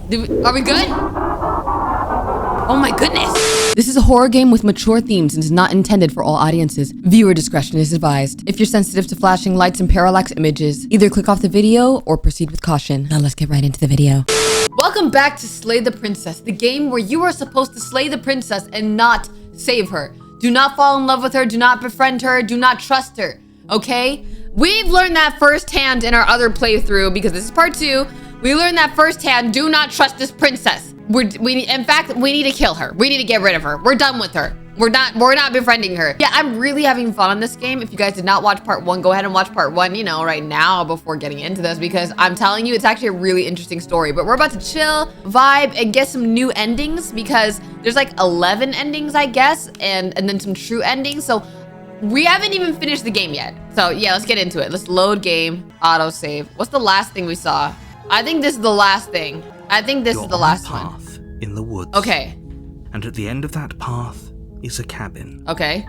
Are we good? Oh my goodness. This is a horror game with mature themes and is not intended for all audiences. Viewer discretion is advised. If you're sensitive to flashing lights and parallax images, either click off the video or proceed with caution. Now let's get right into the video. Welcome back to Slay the Princess, the game where you are supposed to slay the princess and not save her. Do not fall in love with her, do not befriend her, do not trust her, okay? We've learned that firsthand in our other playthrough because this is part 2. We learned that firsthand, do not trust this princess. In fact, we need to kill her. We need to get rid of her. We're done with her. We're not befriending her. Yeah, I'm really having fun on this game. If you guys did not watch part 1, go ahead and watch part 1, you know, right now before getting into this, because I'm telling you, it's actually a really interesting story. But we're about to chill, vibe, and get some new endings because there's like 11 endings, I guess, and then some true endings. So we haven't even finished the game yet. So yeah, let's get into it. Let's load game, autosave. What's the last thing we saw? I think this is the last thing. I think this is the last one. Path in the woods. Okay. And at the end of that path is a cabin. Okay.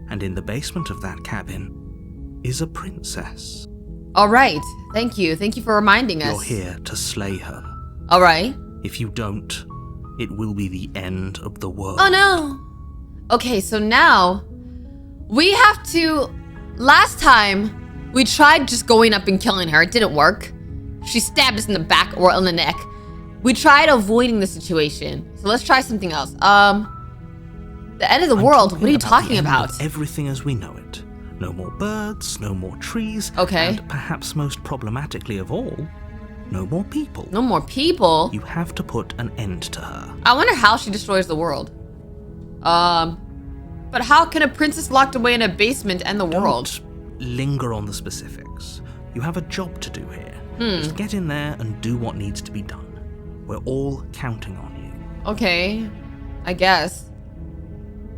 And in the basement of that cabin is a princess. All right. Thank you. Thank you for reminding us. You're here to slay her. All right. If you don't, it will be the end of the world. Oh no. Okay, so now we have to... Last time, we tried just going up and killing her. It didn't work. She stabbed us in the back or in the neck. We tried avoiding the situation. So let's try something else. The end of the world? What are you talking about? Everything as we know it. No more birds, no more trees. Okay. And perhaps most problematically of all, no more people. No more people? You have to put an end to her. I wonder how she destroys the world. But how can a princess locked away in a basement end the world? Don't linger on the specifics. You have a job to do here. Just get in there and do what needs to be done. We're all counting on you. Okay, I guess.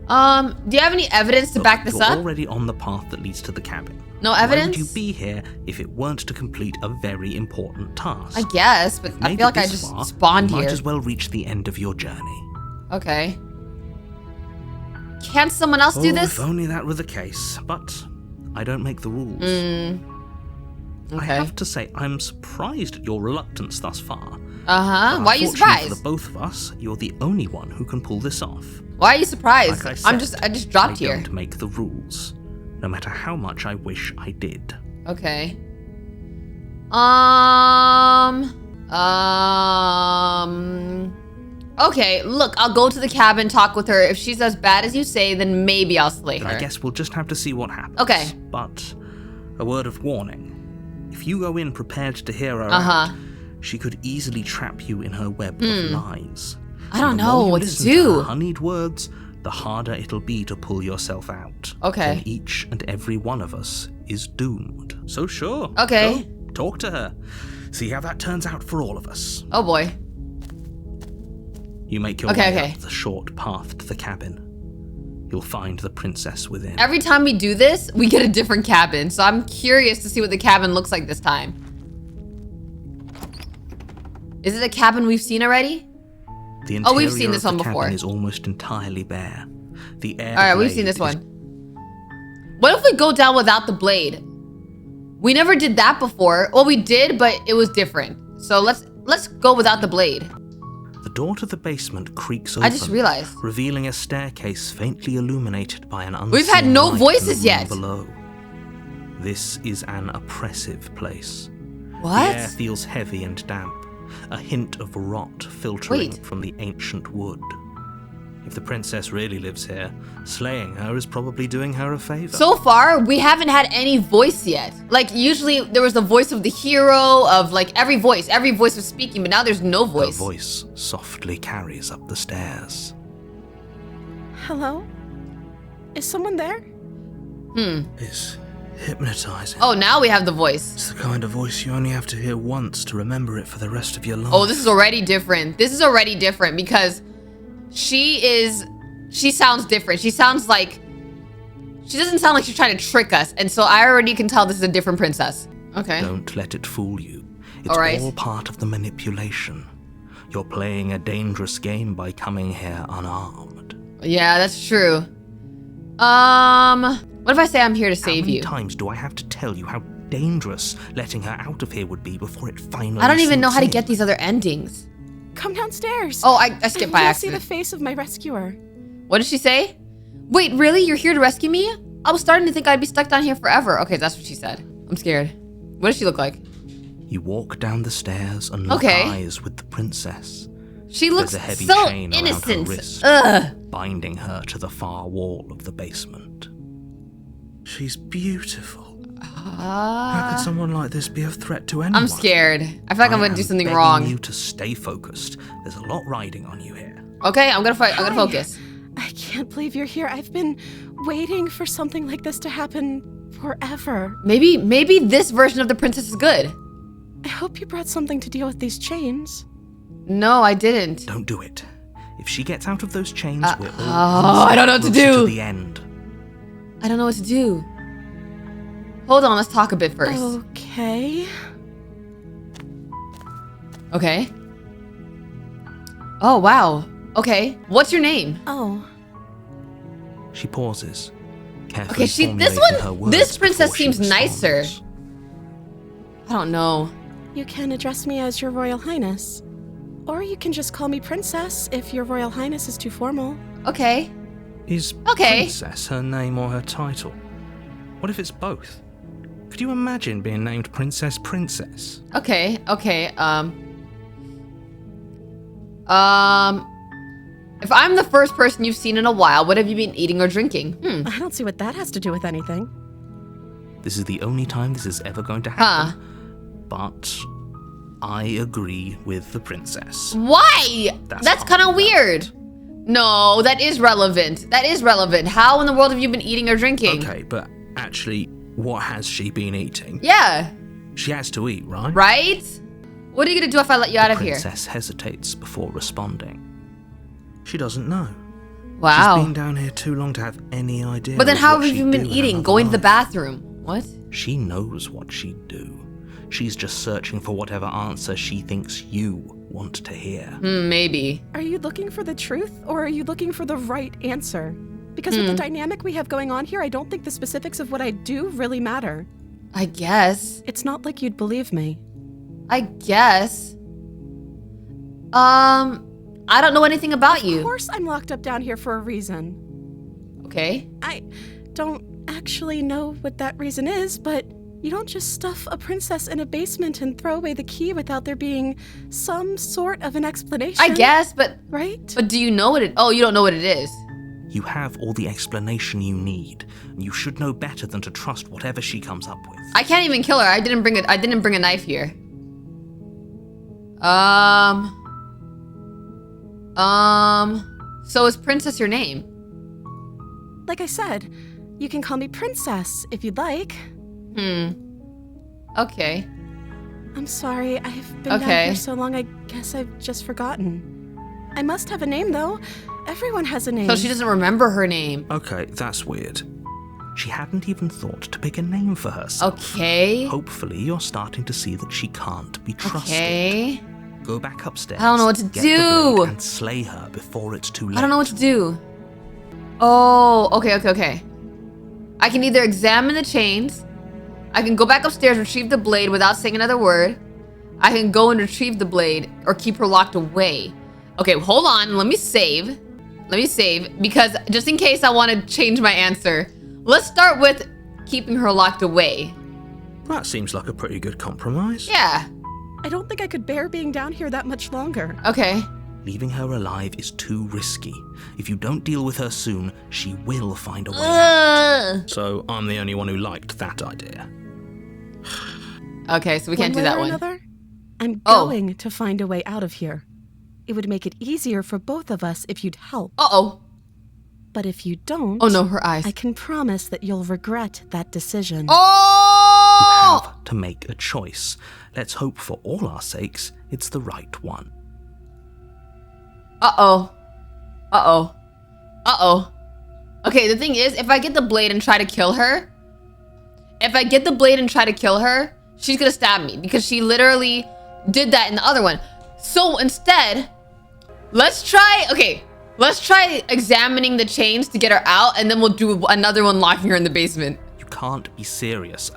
Do you have any evidence to back this you're up? Already on the path that leads to the cabin. No evidence? Why would you be here if it weren't to complete a very important task? I guess, but I feel like I just spawned here. You might as well reach the end of your journey. Okay. Can't someone else do this? If only that were the case, but I don't make the rules. Okay. I have to say, I'm surprised at your reluctance thus far. Why are you surprised? For the both of us, you're the only one who can pull this off. Why are you surprised? Like I said, I just dropped here. I don't make the rules, no matter how much I wish I did. Okay. Okay, look, I'll go to the cabin, talk with her. If she's as bad as you say, then maybe I'll slay her. I guess we'll just have to see what happens. Okay. But a word of warning. If you go in prepared to hear her out, she could easily trap you in her web of lies. I don't know what to do. To her honeyed words, the harder it'll be to pull yourself out. Okay. Then each and every one of us is doomed. So sure. Okay. Go, talk to her. See how that turns out for all of us. Oh boy. You make your way up the short path to the cabin. You'll find the princess within. Every time we do this, we get a different cabin. So I'm curious to see what the cabin looks like this time. Is it a cabin we've seen already? The interior we've seen this of one the before. cabin is almost entirely bare. The air. All right, we've seen this one. What if we go down without the blade? We never did that before. Well, we did, but it was different. So let's go without the blade. The door to the basement creaks open. I just realized. Revealing a staircase faintly illuminated by an unseen We've had no light voices yet. Below. This is an oppressive place. What? The air feels heavy and damp. A hint of rot filtering from the ancient wood. If the princess really lives here, slaying her is probably doing her a favor. So far, we haven't had any voice yet. Like, usually there was the voice of the hero, of like every voice was speaking, but now there's no voice. Her voice softly carries up the stairs. Hello? Is someone there? It's hypnotizing. Oh, now we have the voice. It's the kind of voice you only have to hear once to remember it for the rest of your life. Oh, this is already different. This is already different because she sounds different. She doesn't sound like she's trying to trick us. And so I already can tell this is a different princess. Okay. Don't let it fool you. It's all part of the manipulation. You're playing a dangerous game by coming here unarmed. Yeah, that's true. What if I say I'm here to save you? How many times do I have to tell you how dangerous letting her out of here would be before it finally I don't even know how to sinks get these other endings. come downstairs. Oh, I skipped by I accident. see the face of my rescuer. What did she say? Wait, really? You're here to rescue me? I was starting to think I'd be stuck down here forever. Okay, that's what she said. I'm scared. What does she look like? You walk down the stairs and lock eyes with the princess. She looks There's a heavy so chain innocent. around her wrist, binding her to the far wall of the basement. She's beautiful. How could someone like this be a threat to anyone? I'm scared. I feel like I'm gonna do something wrong. You to stay focused. There's a lot riding on you here. Okay, I'm gonna fight. I'm gonna focus. I can't believe you're here. I've been waiting for something like this to happen forever. Maybe this version of the princess is good. I hope you brought something to deal with these chains. No, I didn't. Don't do it. If she gets out of those chains, we're Oh, all I don't know what to closer do. To the end. I don't know what to do. Hold on, let's talk a bit first. Okay. Okay. Oh, wow. Okay. What's your name? Oh. She pauses. Carefully Okay, formulating this princess before she seems nicer. responds. I don't know. You can address me as your Royal Highness. Or you can just call me Princess if your Royal Highness is too formal. Okay. Is Okay. Princess her name or her title? What if it's both? Could you imagine being named Princess? Okay. If I'm the first person you've seen in a while, what have you been eating or drinking? I don't see what that has to do with anything. This is the only time this is ever going to happen. But I agree with the princess. Why? That's kind of weird. No, that is relevant. How in the world have you been eating or drinking? Okay, but actually, what has she been eating? Yeah. She has to eat, right? Right? What are you gonna do if I let you out of here? The princess hesitates before responding. She doesn't know. Wow. She's been down here too long to have any idea. But then of how what have you she'd been do in eating? another Going to the life. bathroom? What? She knows what she'd do. She's just searching for whatever answer she thinks you want to hear. Maybe. Are you looking for the truth, or are you looking for the right answer? Because with the dynamic we have going on here, I don't think the specifics of what I do really matter. I guess. It's not like you'd believe me. I guess. I don't know anything about you. Of course I'm locked up down here for a reason. Okay. I don't actually know what that reason is, but you don't just stuff a princess in a basement and throw away the key without there being some sort of an explanation. I guess, but Right? do you know what it? Oh, you don't know what it is. You have all the explanation you need, and you should know better than to trust whatever she comes up with. I can't even kill her. I didn't bring a knife here. So is Princess your name? Like I said, you can call me Princess if you'd like. Okay. I'm sorry, I've been down here so long, I guess I've just forgotten. I must have a name, though. Everyone has a name. So she doesn't remember her name. Okay, that's weird. She hadn't even thought to pick a name for herself. Okay. Hopefully you're starting to see that she can't be trusted. Okay. Go back upstairs. I don't know what to get do. the blade and slay her before it's too late. I don't know what to do. Oh, okay. I can either examine the chains. I can go back upstairs, retrieve the blade without saying another word. I can go and retrieve the blade or keep her locked away. Okay, hold on. Let me save. Because just in case I want to change my answer. Let's start with keeping her locked away. That seems like a pretty good compromise. Yeah. I don't think I could bear being down here that much longer. Okay. Leaving her alive is too risky. If you don't deal with her soon, she will find a way out. So I'm the only one who liked that idea. Okay, so we can't do that one. Another, I'm going to find a way out of here. It would make it easier for both of us if you'd help. Uh-oh. But if you don't... Oh no, her eyes. I can promise that you'll regret that decision. Oh! You have to make a choice. Let's hope for all our sakes it's the right one. Uh-oh. Okay, the thing is, if I get the blade and try to kill her, she's gonna stab me because she literally did that in the other one. So instead, let's try examining the chains to get her out, and then we'll do another one locking her in the basement. You can't be serious.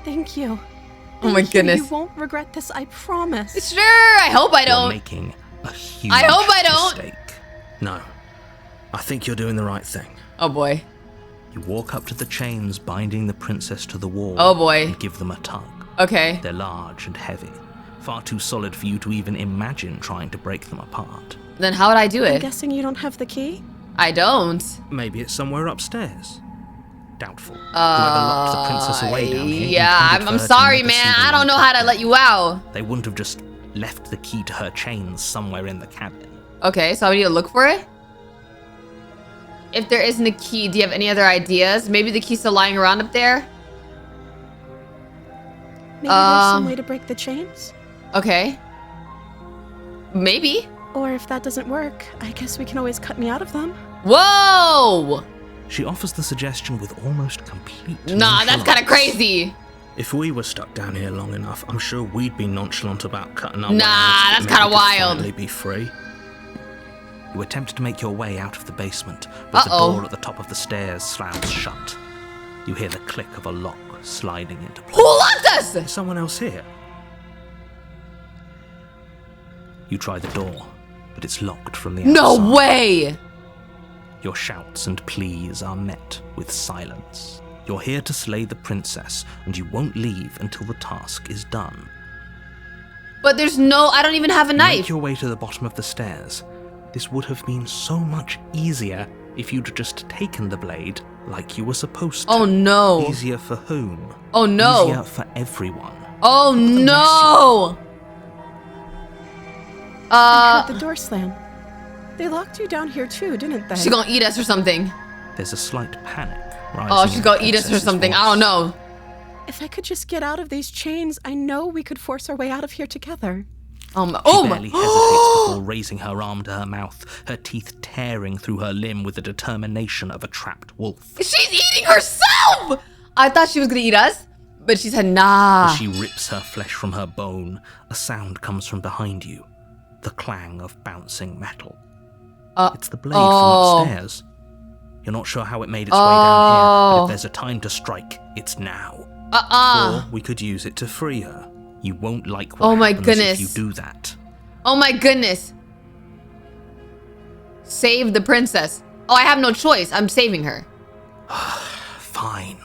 Thank you. Oh my goodness. You won't regret this, I promise. Sure, I hope I You're don't. making a huge I hope I don't. mistake. No. I think you're doing the right thing. Oh boy. You walk up to the chains binding the princess to the wall. Oh boy. And give them a tug. Okay. They're large and heavy. Far too solid for you to even imagine trying to break them apart. Then how would I do I'm it? guessing you don't have the key? I don't. Maybe it's somewhere upstairs. Doubtful. Whoever locked the princess away down here. Yeah, intended I'm for her to sorry, never man. see the I don't know light how to of let you out. They wouldn't have just left the key to her chains somewhere in the cabin. Okay, so I need to look for it? If there isn't a key, do you have any other ideas? Maybe the key's still lying around up there? Maybe there's some way to break the chains? Okay. Maybe. Or if that doesn't work, I guess we can always cut me out of them. Whoa! She offers the suggestion with almost complete Nah, that's kind of crazy. If we were stuck down here long enough, I'm sure we'd be nonchalant about cutting our Nah, way out. that's Maybe kinda we could wild. finally be free. You attempt to make your way out of the basement, but the door at the top of the stairs slams shut. You hear the click of a lock sliding into place. Who locked us? Is someone else here? You try the door, but it's locked from the outside. No way! Your shouts and pleas are met with silence. You're here to slay the princess, and you won't leave until the task is done. But there's no, I don't even have a You knife. make your way to the bottom of the stairs. This would have been so much easier if you'd just taken the blade like you were supposed to. Oh no. Easier for whom? Oh no. Easier for everyone. Oh no! I heard the door slam. They locked you down here too, didn't they? She's gonna eat us or something. There's a slight panic rising. Oh, she's in gonna the eat us or princess's something. voice. I don't know. If I could just get out of these chains, I know we could force our way out of here together. Oh my. She Oh barely my. hesitates before raising her arm to her mouth, her teeth tearing through her limb with the determination of a trapped wolf. She's eating herself! I thought she was gonna eat us, but she said nah. As she rips her flesh from her bone, a sound comes from behind you. The clang of bouncing metal. It's the blade from upstairs. You're not sure how it made its way down here, but if there's a time to strike, it's now. Or we could use it to free her. You won't like what happens if you do that. Oh my goodness. Save the princess. Oh, I have no choice. I'm saving her. Fine.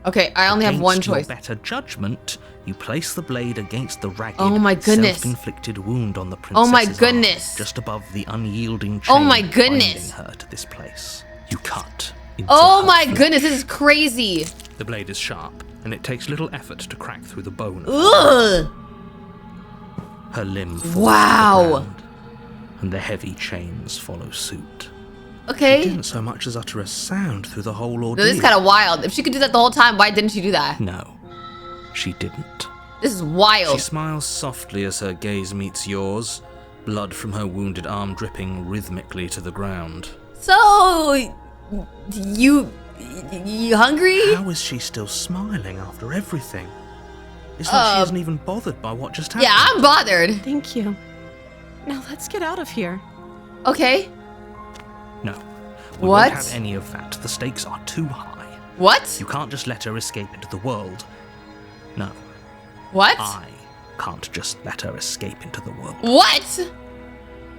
Okay, I only have one Against your choice. better judgment, you place the blade against the ragged, Oh my goodness. self-inflicted wound on the princess's Oh my arm, goodness. just above the unyielding chain Oh my goodness. binding her to this place. You cut into Oh her my flesh. goodness, this is crazy. The blade is sharp, and it takes little effort to crack through the bone. Ugh. Her limb falls Wow. to the ground, and the heavy chains follow suit. She Okay. didn't so much as utter a sound through the whole No, ordeal. this is kind of wild. If she could do that the whole time, why didn't she do that? No, she didn't. This is She wild. smiles softly as her gaze meets yours, blood from her wounded arm dripping rhythmically to the ground. So, you hungry? How is she still smiling after everything? It's like she isn't even bothered by what just happened. Yeah, I'm bothered. Thank you. Now let's get out of here. Okay. No. We What? won't have any of that. The stakes are too high. What? You can't just let her escape into the world. No, What? I can't just let her escape into the world. What?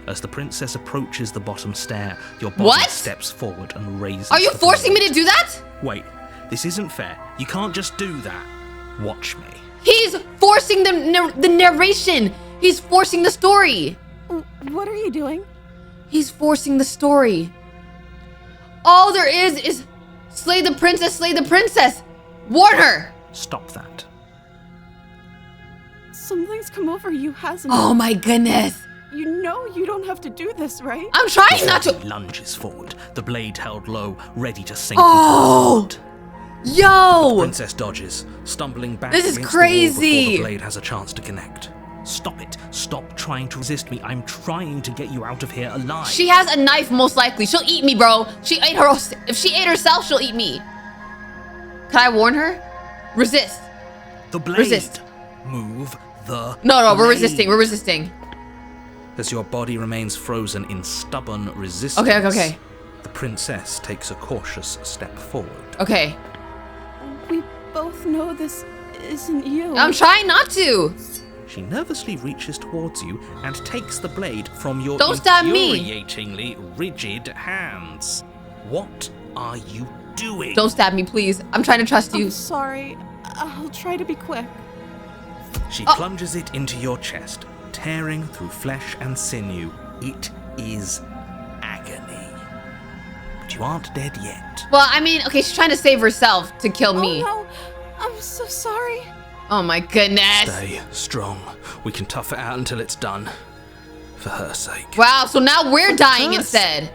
As the princess approaches the bottom stair, your body What? steps forward and raises. Are you the forcing me blade. to do that? Wait, this isn't fair. You can't just do that. Watch me. He's forcing the narration. He's forcing the story. What are you doing? He's forcing the story. All there is slay the princess, slay the princess. Warn her. Stop that. Something's come over you, hasn't Oh my goodness. You know you don't have to do this, right? I'm trying not He to. lunges forward, the blade held low, ready to sink Oh. into the heart. Yo. Princess dodges, stumbling back This is against the wall crazy. before the blade has a chance to connect. Stop it. Stop trying to resist me. I'm trying to get you out of here alive. She has a knife, most likely. She'll eat me, bro. She ate her. If she ate herself, she'll eat me. Can I warn her? Resist. The blade. Resist. Move the No, we're blade. resisting. We're resisting. As your body remains frozen in stubborn resistance. Okay. The princess takes a cautious step forward. Okay. We both know this isn't you. I'm trying not to. She nervously reaches towards you and takes the blade from your Don't stab me. infuriatingly rigid hands. What are you doing? Don't stab me, please. I'm trying to trust you. I'm sorry. I'll try to be quick. She plunges it into your chest, tearing through flesh and sinew. It is agony. But you aren't dead yet. Well, I mean, okay, she's trying to save herself to kill me. Oh, no. I'm so sorry. Oh my goodness. Stay strong. We can tough it out until it's done. For her sake. Wow, so now we're dying instead.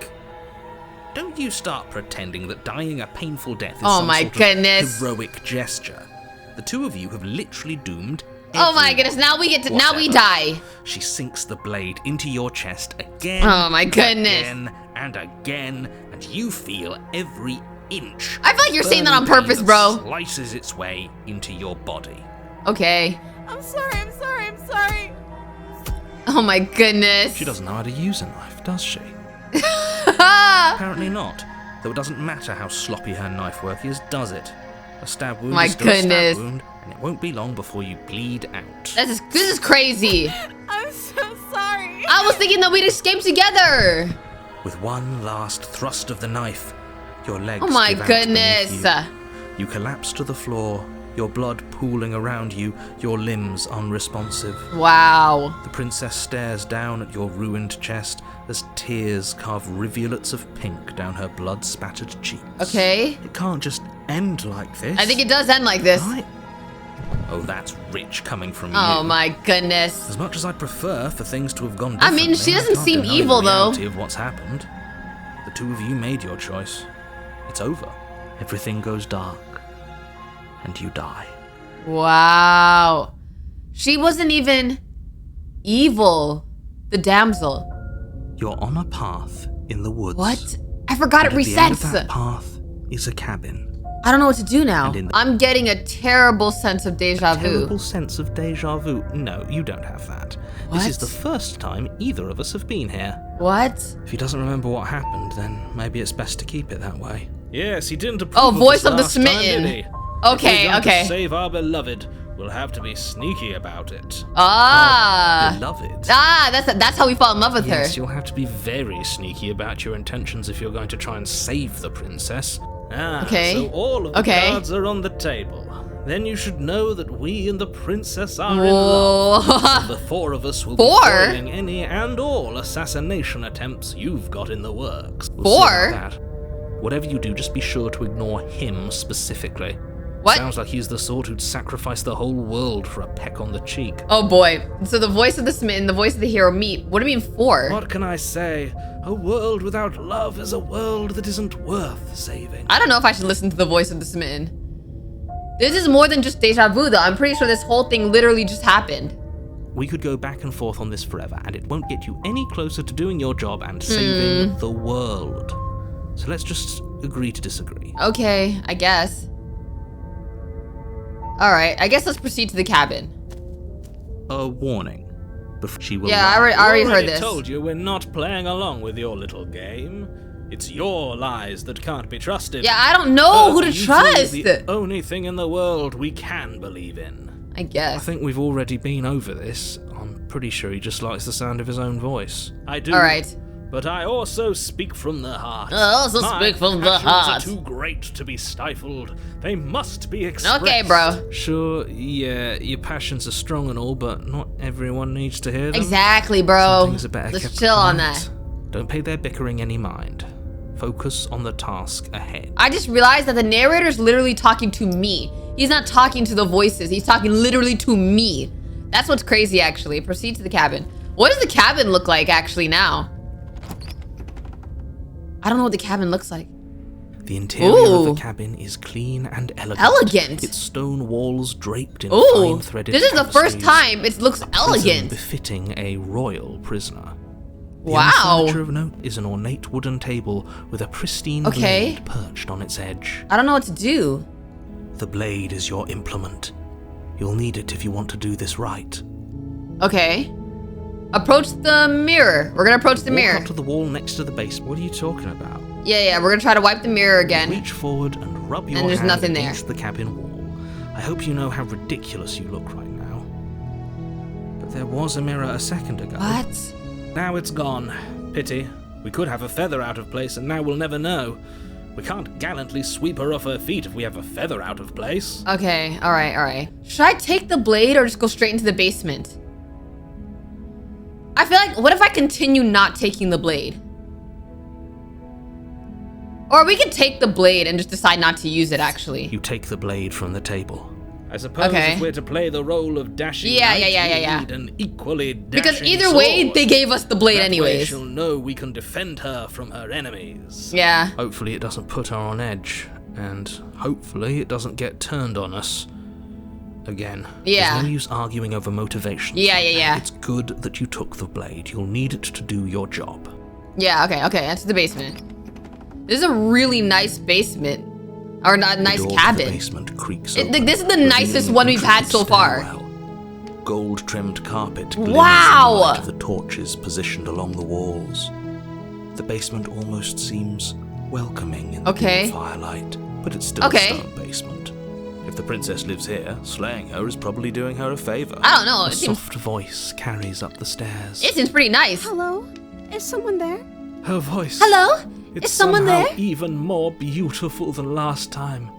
Don't you start pretending that dying a painful death is Oh my goodness. of heroic gesture. The two of you have literally doomed Oh my everyone. goodness, now we Whatever. die. She sinks the blade into your chest again. Oh my goodness. Again and again, and you feel every inch. I feel like you're saying that on burning purpose, pain bro. that slices its way into your body. Okay. I'm sorry. Oh my goodness. She doesn't know how to use a knife, does she? Apparently not. Though it doesn't matter how sloppy her knife work is, does it? A stab wound My is still a goodness. stab wound, and it won't be long before you bleed out. This is crazy. I'm so sorry. I was thinking that we'd escape together. With one last thrust of the knife, your legs Oh my give out beneath goodness. You collapse to the floor, your blood pooling around you, your limbs unresponsive. Wow. The princess stares down at your ruined chest as tears carve rivulets of pink down her blood-spattered cheeks. Okay. It can't just end like this. I think it does end like this. Right? Oh, that's rich coming from you. Oh my goodness. As much as I'd prefer for things to have gone I differently, mean, she doesn't can't seem deny evil, the though. reality of what's happened. The two of you made your choice. It's over. Everything goes dark. And you die. Wow. She wasn't even evil. The damsel. You're on a path in the woods. What? I forgot it And at the end of resets. that path is a cabin. I don't know what to do now. And in the- I'm getting a terrible sense of deja vu. Terrible sense of deja vu. No, you don't have that. What? This is the first time either of us have been here. What? If he doesn't remember what happened, then maybe it's best to keep it that way. Yes, he didn't approve Oh, voice this of the last time, smitten. did he? Okay, If we're going okay. to save our beloved, we'll have to be sneaky about it. Ah. Beloved. That's how we fall in love with Yes, her. you'll have to be very sneaky about your intentions if you're going to try and save the princess. Ah, Okay. so all of the Okay. cards are on the table. Then you should know that we and the princess are in love. Whoa. And the four of us will Four? be foiling any and all assassination attempts you've got in the works. We'll see Four? about that. Whatever you do, just be sure to ignore him specifically. What? Sounds like he's the sort who'd sacrifice the whole world for a peck on the cheek. Oh boy. So the voice of the smitten, the voice of the hero meet. What do you mean four? What can I say? A world without love is a world that isn't worth saving. I don't know if I should listen to the voice of the smitten. This is more than just deja vu though. I'm pretty sure this whole thing literally just happened. We could go back and forth on this forever, and it won't get you any closer to doing your job and saving the world. So let's just agree to disagree. Okay, I guess. Alright, I guess let's proceed to the cabin. A warning. Before she will Yeah, I lie. already heard this. told you we're not playing along with your little game. It's your lies that can't be trusted. Yeah, I don't know who to You two trust. The only thing in the world we can believe in. I I guess. think we've already been over this. I'm pretty sure he just likes the sound of his own voice. I do. Alright. But I also speak from the heart. I also speak from the passions heart. are too great to be stifled. They must be expressed. Okay, bro. Sure, yeah, your passions are strong and all, but not everyone needs to hear them. Exactly, Some bro. things are better Let's kept chill on quiet. that. Don't pay their bickering any mind. Focus on the task ahead. I just realized that the narrator's literally talking to me. He's not talking to the voices. He's talking literally to me. That's what's crazy, actually. Proceed to the cabin. What does the cabin look like, actually, now? I don't know what the cabin looks like. The interior of Ooh. the cabin is clean and elegant. Elegant? Its stone walls draped in Ooh, fine-threaded this is the first tapestries. time it looks Prison elegant. befitting a royal prisoner. The only Wow. furniture of note is an ornate wooden table with a pristine Okay. blade perched on its edge. I don't know what to do. The blade is your implement. You'll need it if you want to do this right. Okay. Approach the mirror. We're gonna approach the Walk mirror. up to the wall next to the base. What are you talking about? Yeah, we're gonna try to wipe the mirror again. Reach forward and rub your And there's hand nothing there. against the cabin wall. I hope you know how ridiculous you look right now. But there was a mirror a second ago. What? Now it's gone. Pity. We could have a feather out of place, and now we'll never know. We can't gallantly sweep her off her feet if we have a feather out of place. Okay, alright. Should I take the blade or just go straight into the basement? I feel like, what if I continue not taking the blade? Or we could take the blade and just decide not to use it, actually. You take the blade from the table. I suppose if we're to play the role of dashing Yeah. we need an equally dashing Because either way, sword. they gave us the blade That anyways. way she'll know we can defend her from her enemies. Yeah. Hopefully it doesn't put her on edge, and hopefully it doesn't get turned on us. Again, Yeah. there's no use arguing over motivation. Yeah. It's good that you took the blade. You'll need it to do your job. Yeah, okay, enter the basement. This is a really nice basement. Or not nice The door to cabin. the basement creaks open, This is the nicest revealing one we've had so far. stairwell. Gold-trimmed carpet glimmers Wow! in the light of the torches positioned along the walls. The basement almost seems welcoming in the dim firelight, but it's still a stone basement. If the princess lives here, slaying her is probably doing her a favor. I don't know. A soft voice carries up the stairs. It seems pretty nice. Hello? Is someone there? Her voice. Hello? It's Is someone somehow there? even more beautiful than last time.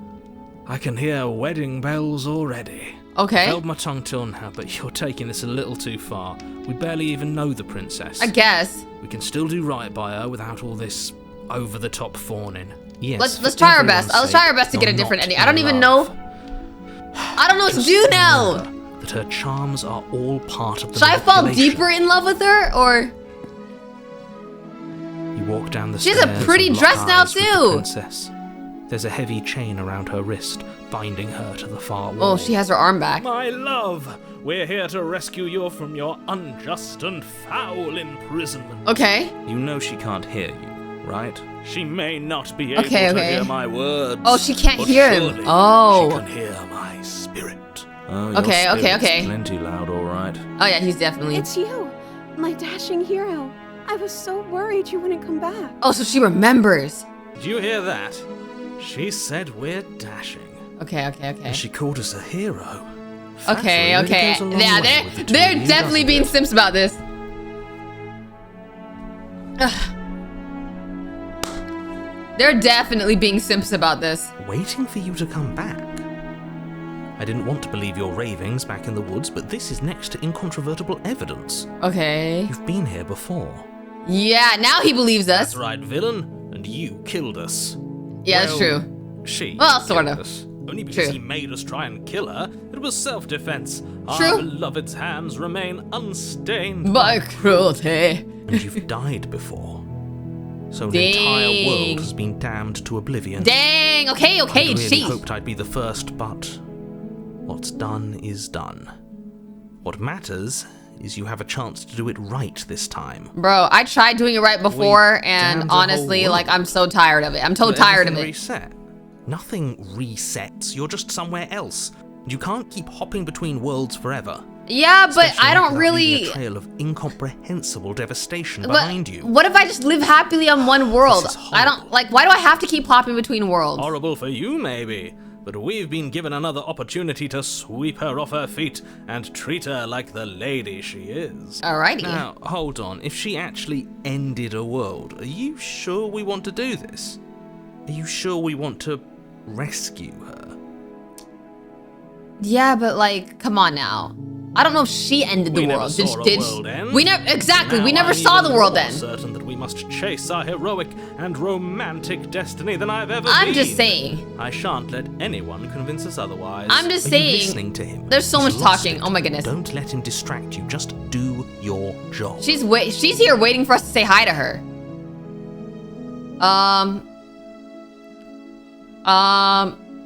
I can hear wedding bells already. Okay. Held my tongue till now, but you're taking this a little too far. We barely even know the princess. I guess. We can still do right by her without all this over-the-top fawning. Yes. Let's try our best. Let's try our best to get a different ending. I don't even know. I don't know what to do now. That her charms are all part of the Should I fall manipulation. deeper in love with her, or? You walk down the She stairs. has a pretty and lock dress now, eyes with the too. princess. There's a heavy chain around her wrist, binding her to the far wall. Oh, she has her arm back. My love, we're here to rescue you from your unjust and foul imprisonment. Okay. You know she can't hear you, right? She may not be able to hear my words. Oh, she can't but hear him. surely Oh. She can hear my spirit. Oh, your Okay. spirit's plenty loud, all right. Oh yeah, he's definitely. It's you, my dashing hero. I was so worried you wouldn't come back. Oh, so she remembers. Did you hear that? She said we're dashing. Okay. And she called us a hero. Okay. Flattery really goes a long Yeah, way with the two they're of you, definitely doesn't being it? simps about this. They're definitely being simps about this. Waiting for you to come back. I didn't want to believe your ravings back in the woods, but this is next to incontrovertible evidence. Okay. You've been here before. Yeah, now he believes us. That's right, villain. And you killed us. Yeah, Well, that's true. She Well, sort killed of. us. Only because True. he made us try and kill her. It was self-defense. True. Our beloved's hands remain unstained. By cruelty. And you've died before. So an entire world has been damned to oblivion. Dang. Okay. I really Jeez. hoped I'd be the first, but what's done is done. What matters is you have a chance to do it right this time. Bro, I tried doing it right before, We damned and the whole honestly, world. like, I'm so tired of it. I'm so Will tired of everything it. Reset. Nothing resets. You're just somewhere else. You can't keep hopping between worlds forever. Yeah, but Especially I not don't without leaving really. a trail of incomprehensible devastation But behind you. what if I just live happily on one world? This is I don't like. Why do I have to keep hopping between worlds? Horrible for you, maybe. But we've been given another opportunity to sweep her off her feet and treat her like the lady she is. Alrighty. Now, hold on. If she actually ended a world, are you sure we want to do this? Are you sure we want to rescue her? Yeah, but like, come on now. I don't know if she ended the We never world. saw a world end. We never exactly. Now We never I'm saw even the world more end. certain that we must chase our heroic and romantic destiny than I've ever been. I'm just saying. I shan't let anyone convince us otherwise. I'm just Are saying, you listening to him? there's so He's much lost talking. it. Oh my goodness. Don't let him distract you. Just do your job. She's here waiting for us to say hi to her.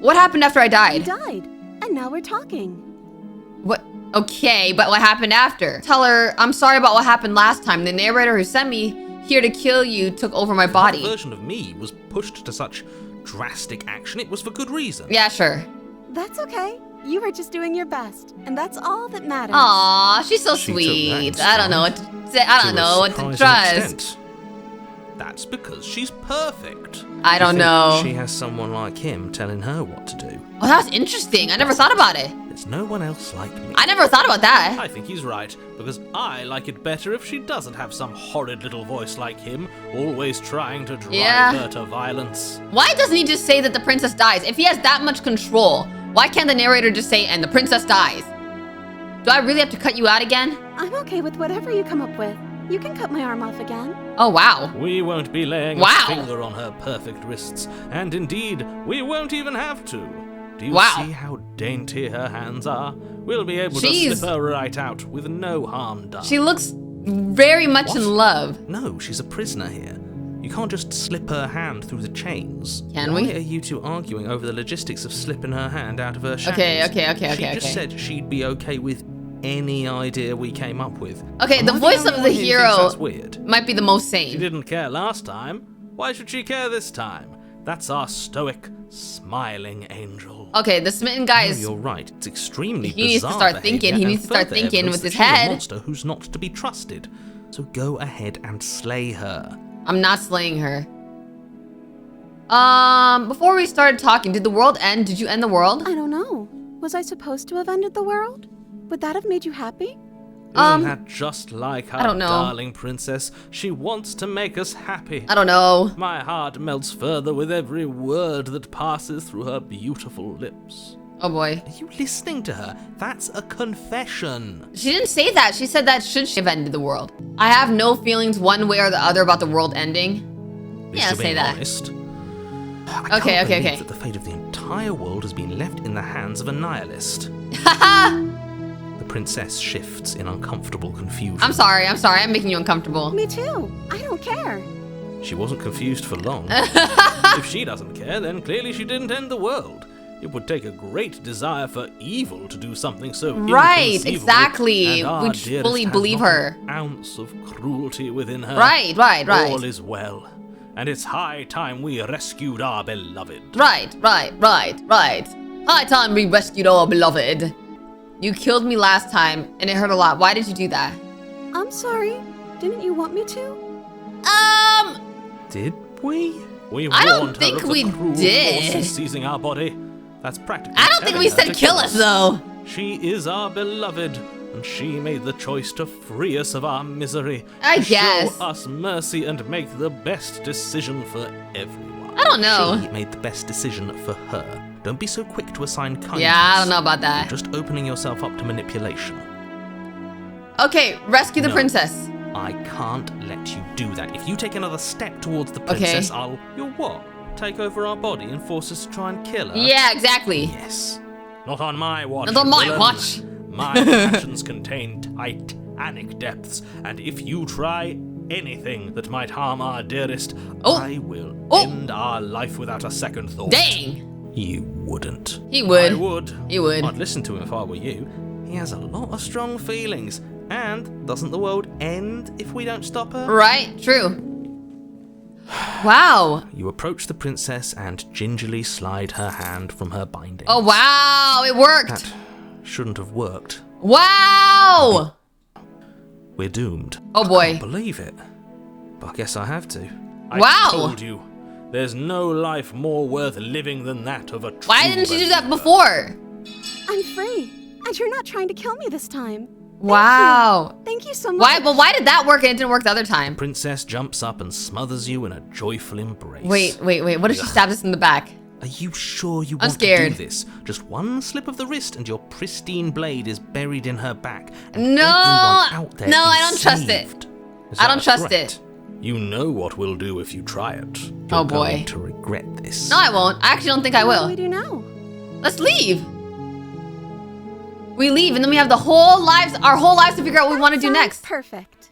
What happened after I You died? died, and now we're talking. What? Okay, but what happened after? Tell her, I'm sorry about what happened last time. The narrator who sent me here to kill you took over my That body. version of me was pushed to such drastic action. It was for good reason. Yeah, sure. That's okay. You were just doing your best, and that's all that matters. Aw, she's so She took sweet. that I don't know what to say. I don't know what to surprising trust. extent. That's because she's perfect. I don't You think know. She has someone like him telling her what to do. Oh, that's interesting. I never thought about it. There's no one else like me. I never thought about that. I think he's right, because I like it better if she doesn't have some horrid little voice like him, always trying to drive her to violence. Why doesn't he just say that the princess dies? If he has that much control, why can't the narrator just say, and the princess dies? Do I really have to cut you out again? I'm okay with whatever you come up with. You can cut my arm off again. Oh, wow. We won't be laying a finger on her perfect wrists, and indeed, we won't even have to. Do you see how dainty her hands are? We'll be able to slip her right out with no harm done. She looks very much in love. No, she's a prisoner here. You can't just slip her hand through the chains. Can we? Why are you two arguing over the logistics of slipping her hand out of her shackles? Okay. She just said she'd be okay with any idea we came up with. Okay, the voice of the hero weird? might be the most sane. She didn't care last time. Why should she care this time? That's our stoic, smiling angel. Okay, the smitten guy is... No, you're right. It's extremely He needs to bizarre start thinking. behavior He needs to start and thinking further with his evidence that she's head. a monster who's not to be trusted. So go ahead and slay her. I'm not slaying her. Before we started talking, did the world end? Did you end the world? I don't know. Was I supposed to have ended the world? Would that have made you happy? Isn't that just like our I don't know. darling princess? She wants to make us happy. I don't know. My heart melts further with every word that passes through her beautiful lips. Oh boy. Are you listening to her? That's a confession. She didn't say that. She said that should she have ended the world. I have no feelings one way or the other about the world ending. Yeah, say that. Honest, Okay. that the fate of the entire world has been left in the hands of a nihilist. The princess shifts in uncomfortable confusion. I'm sorry. I'm making you uncomfortable. Me too. I don't care. She wasn't confused for long. If she doesn't care, then clearly she didn't end the world. It would take a great desire for evil to do something so Right, inconceivable, exactly. and our We dearest fully has believe not her. An ounce of cruelty within her. Right. All is well, and it's high time we rescued our beloved. Right. High time we rescued our beloved. You killed me last time, and it hurt a lot. Why did you do that? I'm sorry. Didn't you want me to? Did we? We I don't warned her think of the we cruel did. forces seizing our body. That's practically I don't think telling we her said to kill us, though. She is our beloved, and she made the choice to free us of our misery. I to guess. show us mercy and make the best decision for everyone. I don't know. She made the best decision for her. Don't be so quick to assign kindness. Yeah, I don't know about that. You're just opening yourself up to manipulation. Okay, rescue the No. princess. I can't let you do that. If you take another step towards the princess, You'll what? Take over our body and force us to try and kill her? Yeah, exactly. Yes. Not on my watch. Not on my villain. watch. My passions contain titanic depths, and if you try anything that might harm our dearest, I will end our life without a second thought. Dang. You wouldn't. He would. I would. He would. I'd listen to him if I were you. He has a lot of strong feelings. And doesn't the world end if we don't stop her? Right, true. Wow. You approach the princess and gingerly slide her hand from her binding. Oh, wow. It worked. That shouldn't have worked. Wow. We're doomed. Oh, I boy. can't believe it. But I guess I have to. Wow. I told you. There's no life more worth living than that of a true Why didn't you do that believer. before? I'm free. And you're not trying to kill me this time. Wow. Thank you so much. Why? Well, why did that work and it didn't work the other time? Princess jumps up and smothers you in a joyful embrace. Wait. What if she stabs us in the back? Are you sure you I'm want scared. to do this? Just one slip of the wrist and your pristine blade is buried in her back. And No. everyone out there No, is I don't trust it. saved. Is I that don't a trust threat? it. You know what we'll do if you try it. You're Oh, boy. going to regret this. No, I won't. I actually don't think I What do will. we do now? Let's leave. We leave, and then we have our whole lives to figure out what we want to do Sounds next. Perfect.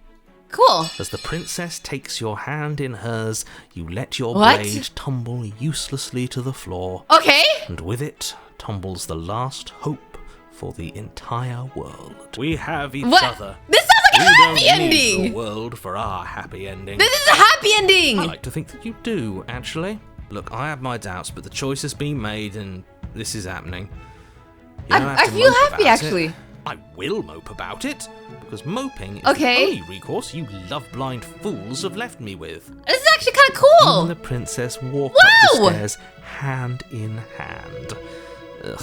Cool. As the princess takes your hand in hers, you let your What? blade tumble uselessly to the floor. Okay. And with it tumbles the last hope for the entire world. We have each What? other. This sounds like a We happy don't need the ending. world for our happy ending. This is a happy ending. I like to think that you do, actually. Look, I have my doubts, but the choice has been made and this is happening. You don't have I to feel mope happy, about actually. it. I will mope about it, because moping is Okay. the only recourse you love-blind fools have left me with. This is actually kind of You cool. and the princess walk up Whoa! the stairs, hand in hand. Ugh,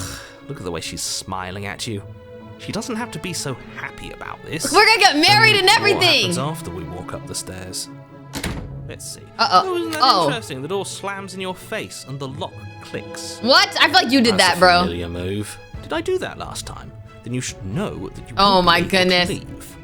look at the way she's smiling at you. She doesn't have to be so happy about this. We're gonna get married and What everything. happens after we walk up the stairs? Let's see. Uh-oh. Isn't that Oh. interesting? The door slams in your face and the lock clicks. What? I feel like you did That's that, a bro. familiar move. Did I do that last time? Then you should know that you Oh won't my be able to goodness. leave.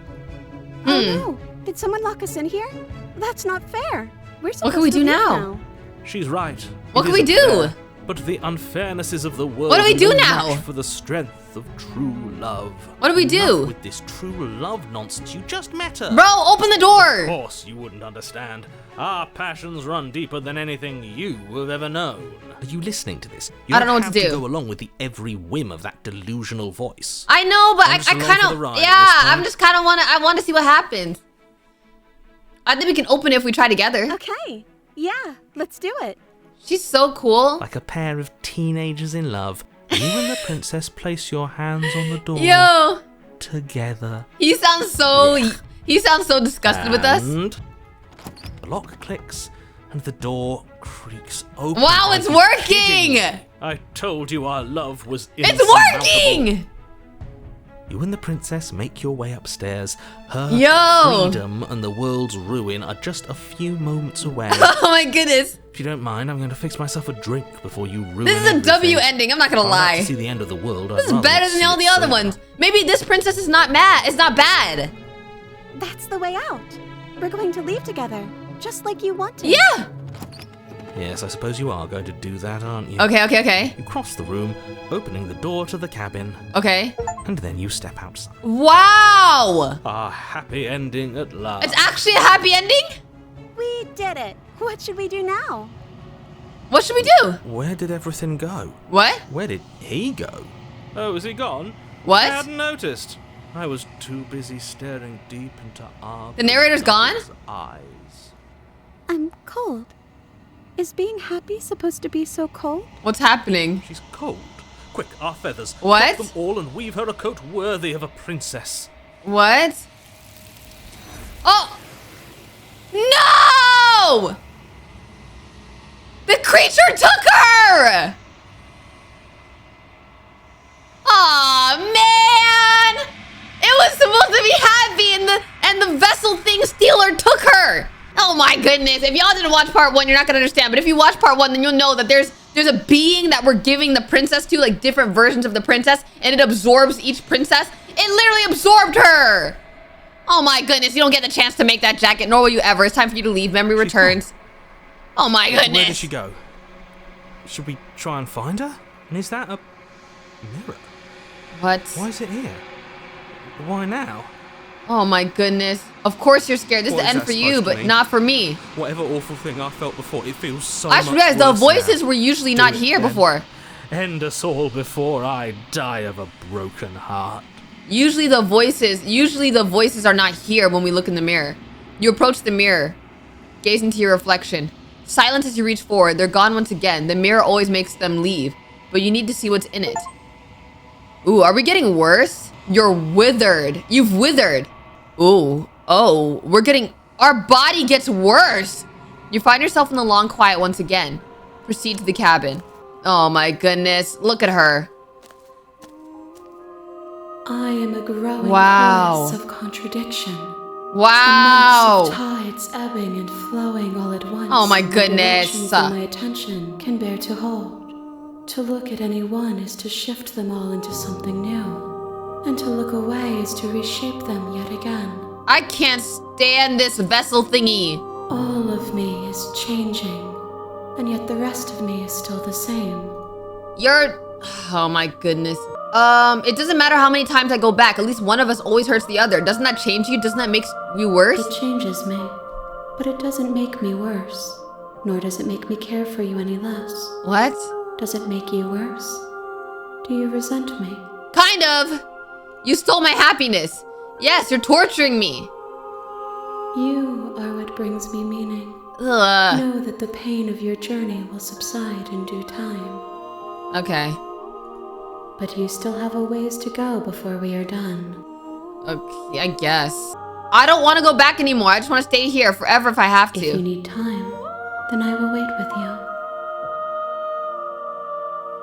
Oh no! Did someone lock us in here? That's not fair. We're supposed can we to do leave now? She's right. What It can we isn't do? fair. But the unfairnesses of the world What do we do are no now? match for the strength of true love. What do we Enough do? with this true love nonsense. You just met her. Bro, open the Of door. course you wouldn't understand. Our passions run deeper than anything you have ever known. Are you listening to this? You I don't know what have to do. go along with the every whim of that delusional voice. I know, but I just along kind for the of, ride at yeah, this I'm point. just kind of I want to see what happens. I think we can open it if we try together. Okay. Yeah, let's do it. She's so cool. Like a pair of teenagers in love, you and the princess place your hands on the door Yo, together. he sounds so disgusted with us. And the lock clicks and the door creaks open. Wow, Are it's you working. kidding me? I told you our love was It's insurmountable. working. You and the princess make your way upstairs. Her Yo. freedom and the world's ruin are just a few moments away. Oh my goodness. If you don't mind, I'm going to fix myself a drink before you ruin This is a everything. W ending. I'm not gonna If I'd like lie. to see the end of the world. This is better than all the other ones. Maybe this princess is not mad. It's not bad. That's the way out. We're going to leave together, just like you wanted. Yeah. Yes, I suppose you are going to do that, aren't you? Okay. You cross the room, opening the door to the cabin, Okay. and then you step outside. Wow. A happy ending at last. It's actually a happy ending? We did it. What should we do now? What should we do? Where did everything go? What? Where did he go? Oh, is he gone? What? I hadn't noticed. I was too busy staring deep into our The narrator's gone? eyes. I'm cold. Is being happy supposed to be so cold? What's happening? She's cold. Quick, our feathers. What? Pluck them all and weave her a coat worthy of a princess. What? Oh! No! The creature took her! Aw, man! It was supposed to be happy and the vessel thing stealer took her! Oh my goodness, if y'all didn't watch part 1, you're not gonna understand, but if you watch part 1, then you'll know that there's a being that we're giving the princess to, like different versions of the princess, and it absorbs each princess. It literally absorbed her! Oh my goodness, you don't get the chance to make that jacket, nor will you ever. It's time for you to leave. Memory returns. Oh my goodness. Where did she go? Should we try and find her? And is that a mirror? What? Why is it here? Why now? Oh my goodness. Of course you're scared. This is What the is end that for you, supposed to but mean? not for me. Whatever awful thing I felt before, it feels so I much just realized the worse voices now. were usually Do not it here then. before. End us all before I die of a broken heart. Usually the voices are not here when we look in the mirror. You approach the mirror, gaze into your reflection. Silence as you reach forward. They're gone once again. The mirror always makes them leave, but you need to see what's in it. Ooh, are we getting worse? You're withered. You've withered. Ooh, oh, our body gets worse. You find yourself in the long quiet once again. Proceed to the cabin. Oh my goodness, look at her. I am a growing Wow. chorus of contradiction. Wow. Immense of tides ebbing and flowing all at once. Oh my in the goodness. directions that my attention can bear to hold. To look at any one is to shift them all into something new. And to look away is to reshape them yet again. I can't stand this vessel thingy. All of me is changing. And yet the rest of me is still the same. Oh my goodness. It doesn't matter how many times I go back. At least one of us always hurts the other. Doesn't that change you? Doesn't that make you worse? It changes me. But it doesn't make me worse. Nor does it make me care for you any less. What? Does it make you worse? Do you resent me? Kind of. You stole my happiness. Yes, you're torturing me. You are what brings me meaning. Ugh. Know that the pain of your journey will subside in due time. Okay. but you still have a ways to go before we are done. Okay, I guess. I don't want to go back anymore. I just want to stay here forever if I have to. If you need time, then I will wait with you.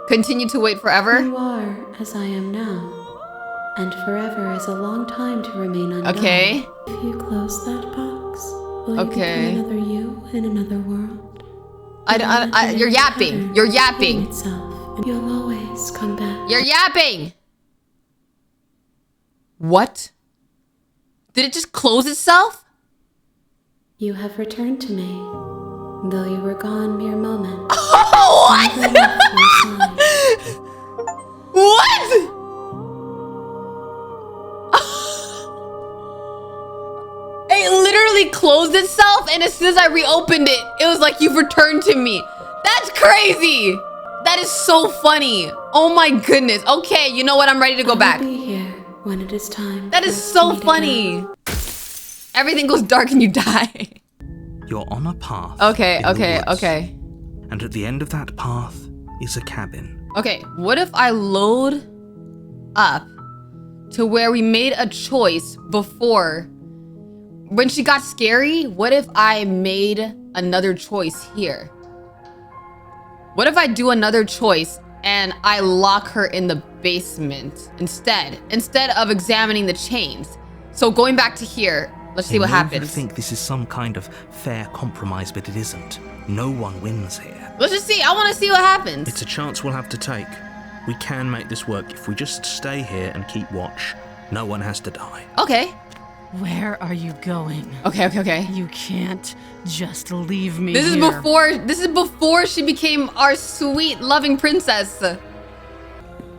Continue to wait forever? You are as I am now, and forever is a long time to remain undone. Okay. If you close that box, will you Okay. become another you in another world? You're yapping. You're yapping. Itself, and you'll always come back. You're yapping. What? Did it just close itself? You have returned to me, though you were gone mere moments. Oh, what? What? It literally closed itself, and as soon as I reopened it, it was like, you've returned to me. That's crazy. That is so funny. Oh my goodness. Okay, you know what? I'm ready to go back. I'll be here when it is time. That is so funny. Everything goes dark and you die. You're on a path. Okay, in the okay, woods, okay. And at the end of that path is a cabin. Okay, what if I load up to where we made a choice before? When she got scary, what if I made another choice here? What if I do another choice and I lock her in the basement instead of examining the chains? So going back to here, let's see what happens. I think this is some kind of fair compromise, but it isn't. No one wins here. Let's just see. I want to see what happens. It's a chance we'll have to take. We can make this work if we just stay here and keep watch. No one has to die. Okay. Where are you going? Okay. You can't just leave me This here. is before she became our sweet, loving princess.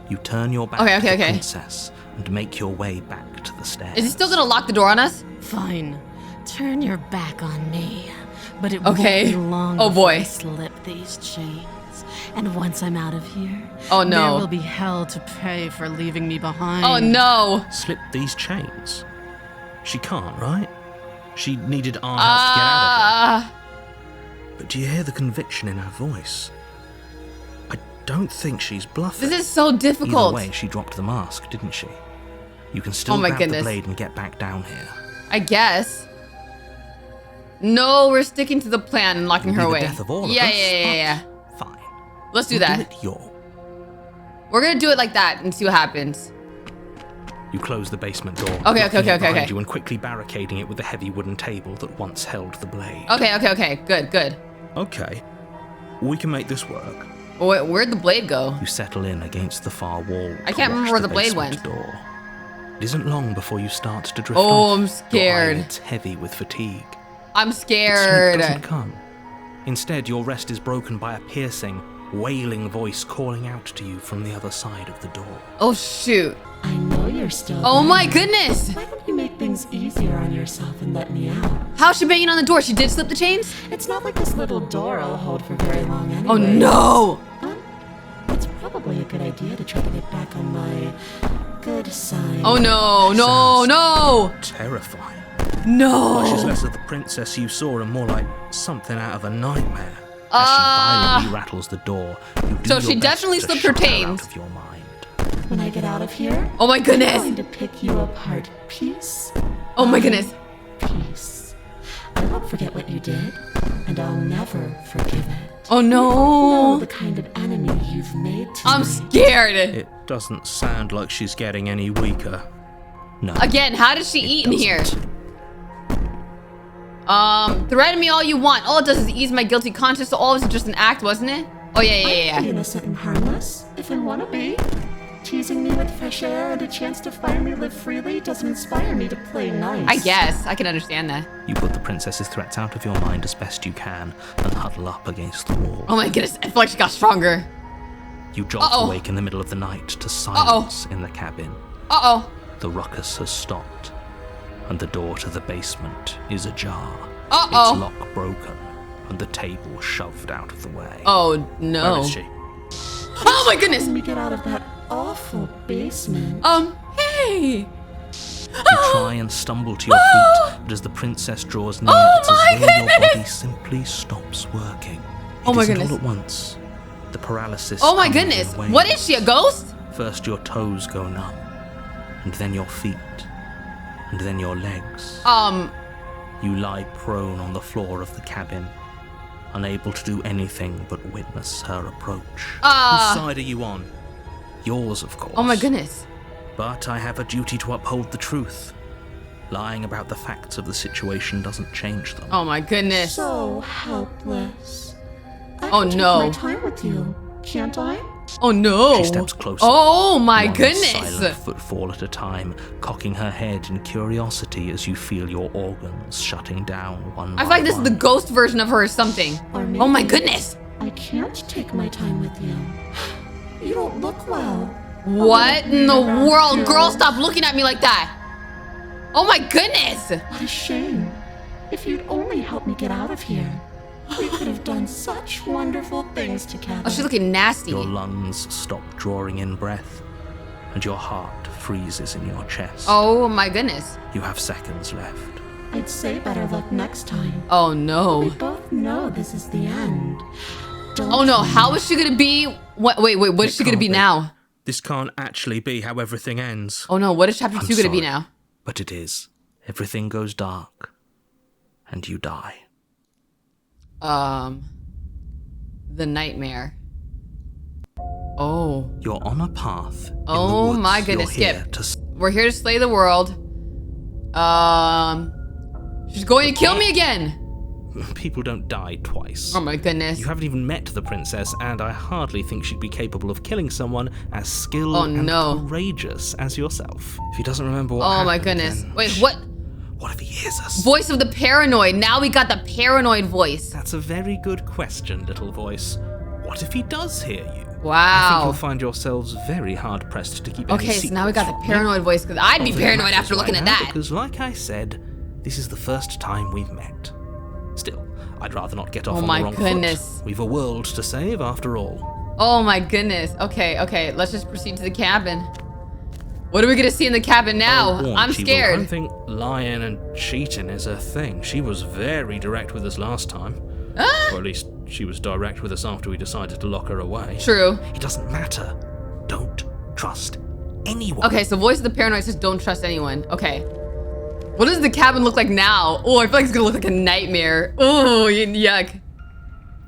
You turn your back to the princess and make your way back to the stairs. Is he still gonna lock the door on us? Fine. Turn your back on me. But it Okay. won't be long Oh, before boy. I slip these chains. And once I'm out of here, Oh, no. there will be hell to pay for leaving me behind. Oh no. Slip these chains? She can't, right? She needed our help to get out of here. But do you hear the conviction in her voice? I don't think she's bluffing. This is so difficult. Either way, she dropped the mask, didn't she? You can still grab the blade and get back down here. I guess. No, we're sticking to the plan and locking her away. The death of all of us. Yeah. Fine. Let's do We'll that. Do it your. We're gonna do it like that and see what happens. You close the basement door. Okay. Behind you and quickly barricading it with the heavy wooden table that once held the blade. Okay. Good. Okay. We can make this work. Where'd the blade go? You settle in against the far wall. I can't remember where the blade went. Door. It isn't long before you start to drift Oh, off. I'm scared. It's heavy with fatigue. I'm But sleep scared. doesn't come. Instead, your rest is broken by a piercing, wailing voice calling out to you from the other side of the door. Oh shoot. I know you're still Oh there. my goodness. Why don't you make things easier on yourself and let me out? How's she banging on the door? She did slip the chains? It's not like this little door will hold for very long anyway. Oh no. It's probably a good idea to try to get back on my good side. Oh no. Terrifying. No. Much less of the princess you saw and more like something out of a nightmare. As she violently rattles the door, you do So your she best definitely to slipped her shut her chains. out of your mind. When I get out of here, Oh my I'm goodness. going to pick you apart piece Oh my goodness. piece. I won't forget what you did, and I'll never forgive it. Oh You know no. the kind of enemy you've made to I'm me. scared. It doesn't sound like she's getting any weaker. No. Again, how does she eat in here? doesn't. Threaten me all you want. All it does is ease my guilty conscience, so all this is just an act, wasn't it? Oh yeah. Innocent and harmless, if I want to be. Teasing me with fresh air and a chance to finally live freely doesn't inspire me to play nice. I guess. I can understand that. You put the princess's threats out of your mind as best you can and huddle up against the wall. Oh my goodness, I feel like she got stronger. You jolt awake in the middle of the night to silence in the cabin. The ruckus has stopped, and the door to the basement is ajar. Its lock broken, and the table shoved out of the way. Oh no. Where is she? Oh my goodness. When we get out of that awful basement. Hey. You try and stumble to your feet, but as the princess draws near, it's as though your body simply stops working. Oh my It isn't goodness. all at once. The paralysis. Oh my comes in goodness. waves. What is she, a ghost? First your toes go numb, and then your feet, and then your legs. You lie prone on the floor of the cabin, unable to do anything but witness her approach. Whose side are you on? Yours, of course. Oh my goodness. But I have a duty to uphold the truth. Lying about the facts of the situation doesn't change them. Oh my goodness. So helpless. I Oh can take no. my time with you, can't I? Oh no. She steps closer. Oh my one goodness. silent footfall at a time, cocking her head in curiosity as you feel your organs shutting down one by I feel like this is one. the ghost version of her or something. Or Oh my maybe goodness. I can't take my time with you. You don't look well. What in the world? Girl, stop looking at me like that. Oh my goodness. What a shame. If you'd only helped me get out of here, we could have done such wonderful things together. Oh, she's looking nasty. Your lungs stop drawing in breath, and your heart freezes in your chest. Oh my goodness. You have seconds left. I'd say better luck next time. Oh We no. both know this is the end. Don't Oh no, you? how is she gonna be? What? Wait, what is she gonna be now? This can't actually be how everything ends. Oh no, what is chapter 2 gonna be sorry, now? But it is. Everything goes dark, and you die. The nightmare. Oh. You're on a path. in the Oh woods. my goodness, You're here Skip. to We're here to slay the world. She's going to kill me again. People don't die twice. Oh my goodness. You haven't even met the princess, and I hardly think she'd be capable of killing someone as skilled and no. courageous as yourself. If he doesn't remember what Oh happened, my goodness. then- Wait, what? What if he hears us? Voice of the paranoid. Now we got the paranoid voice. That's a very good question, little voice. What if he does hear you? I think Wow. you'll find yourselves very hard pressed to keep any Okay, so secrets now we got the from me. paranoid voice, because I'd be Not that it paranoid matters after looking right at now, that. Because, like I said, this is the first time we've met. Still, I'd rather not get off on my the wrong goodness. foot. We've a world to save, after all. Oh my goodness. Okay, let's just proceed to the cabin. What are we gonna see in the cabin now? Oh, I'm she will. I scared. don't think lying and cheating is her thing. She was very direct with us last time. Ah, Or at least she was direct with us after we decided to lock her away. true. It doesn't matter. Don't trust anyone. Okay, so voice of the paranoid says don't trust anyone. Okay. What does the cabin look like now? Oh, I feel like it's gonna look like a nightmare. Oh, yuck.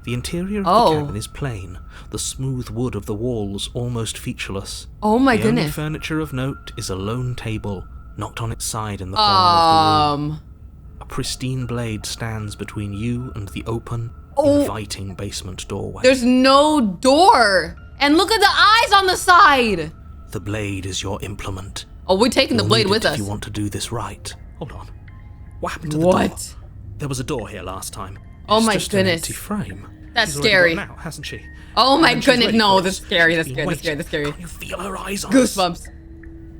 The interior of Oh. the cabin is plain. The smooth wood of the walls almost featureless. Oh my The only goodness. furniture of note is a lone table, knocked on its side in the corner of the room. A pristine blade stands between you and the open, inviting basement doorway. There's no door. And look at the eyes on the side. The blade is your implement. Oh, we're taking the You'll blade need with it us. if you want to do this right. Hold on. What happened to the What? door? There was a door here last time. Oh It's my just goodness. An empty frame. That's She's already scary. got out, hasn't she? Oh my And she's goodness, ready no, for that's us. scary, that's She's scary, been that's scary, that's scary. waiting. Can you feel her eyes on us? Goosebumps.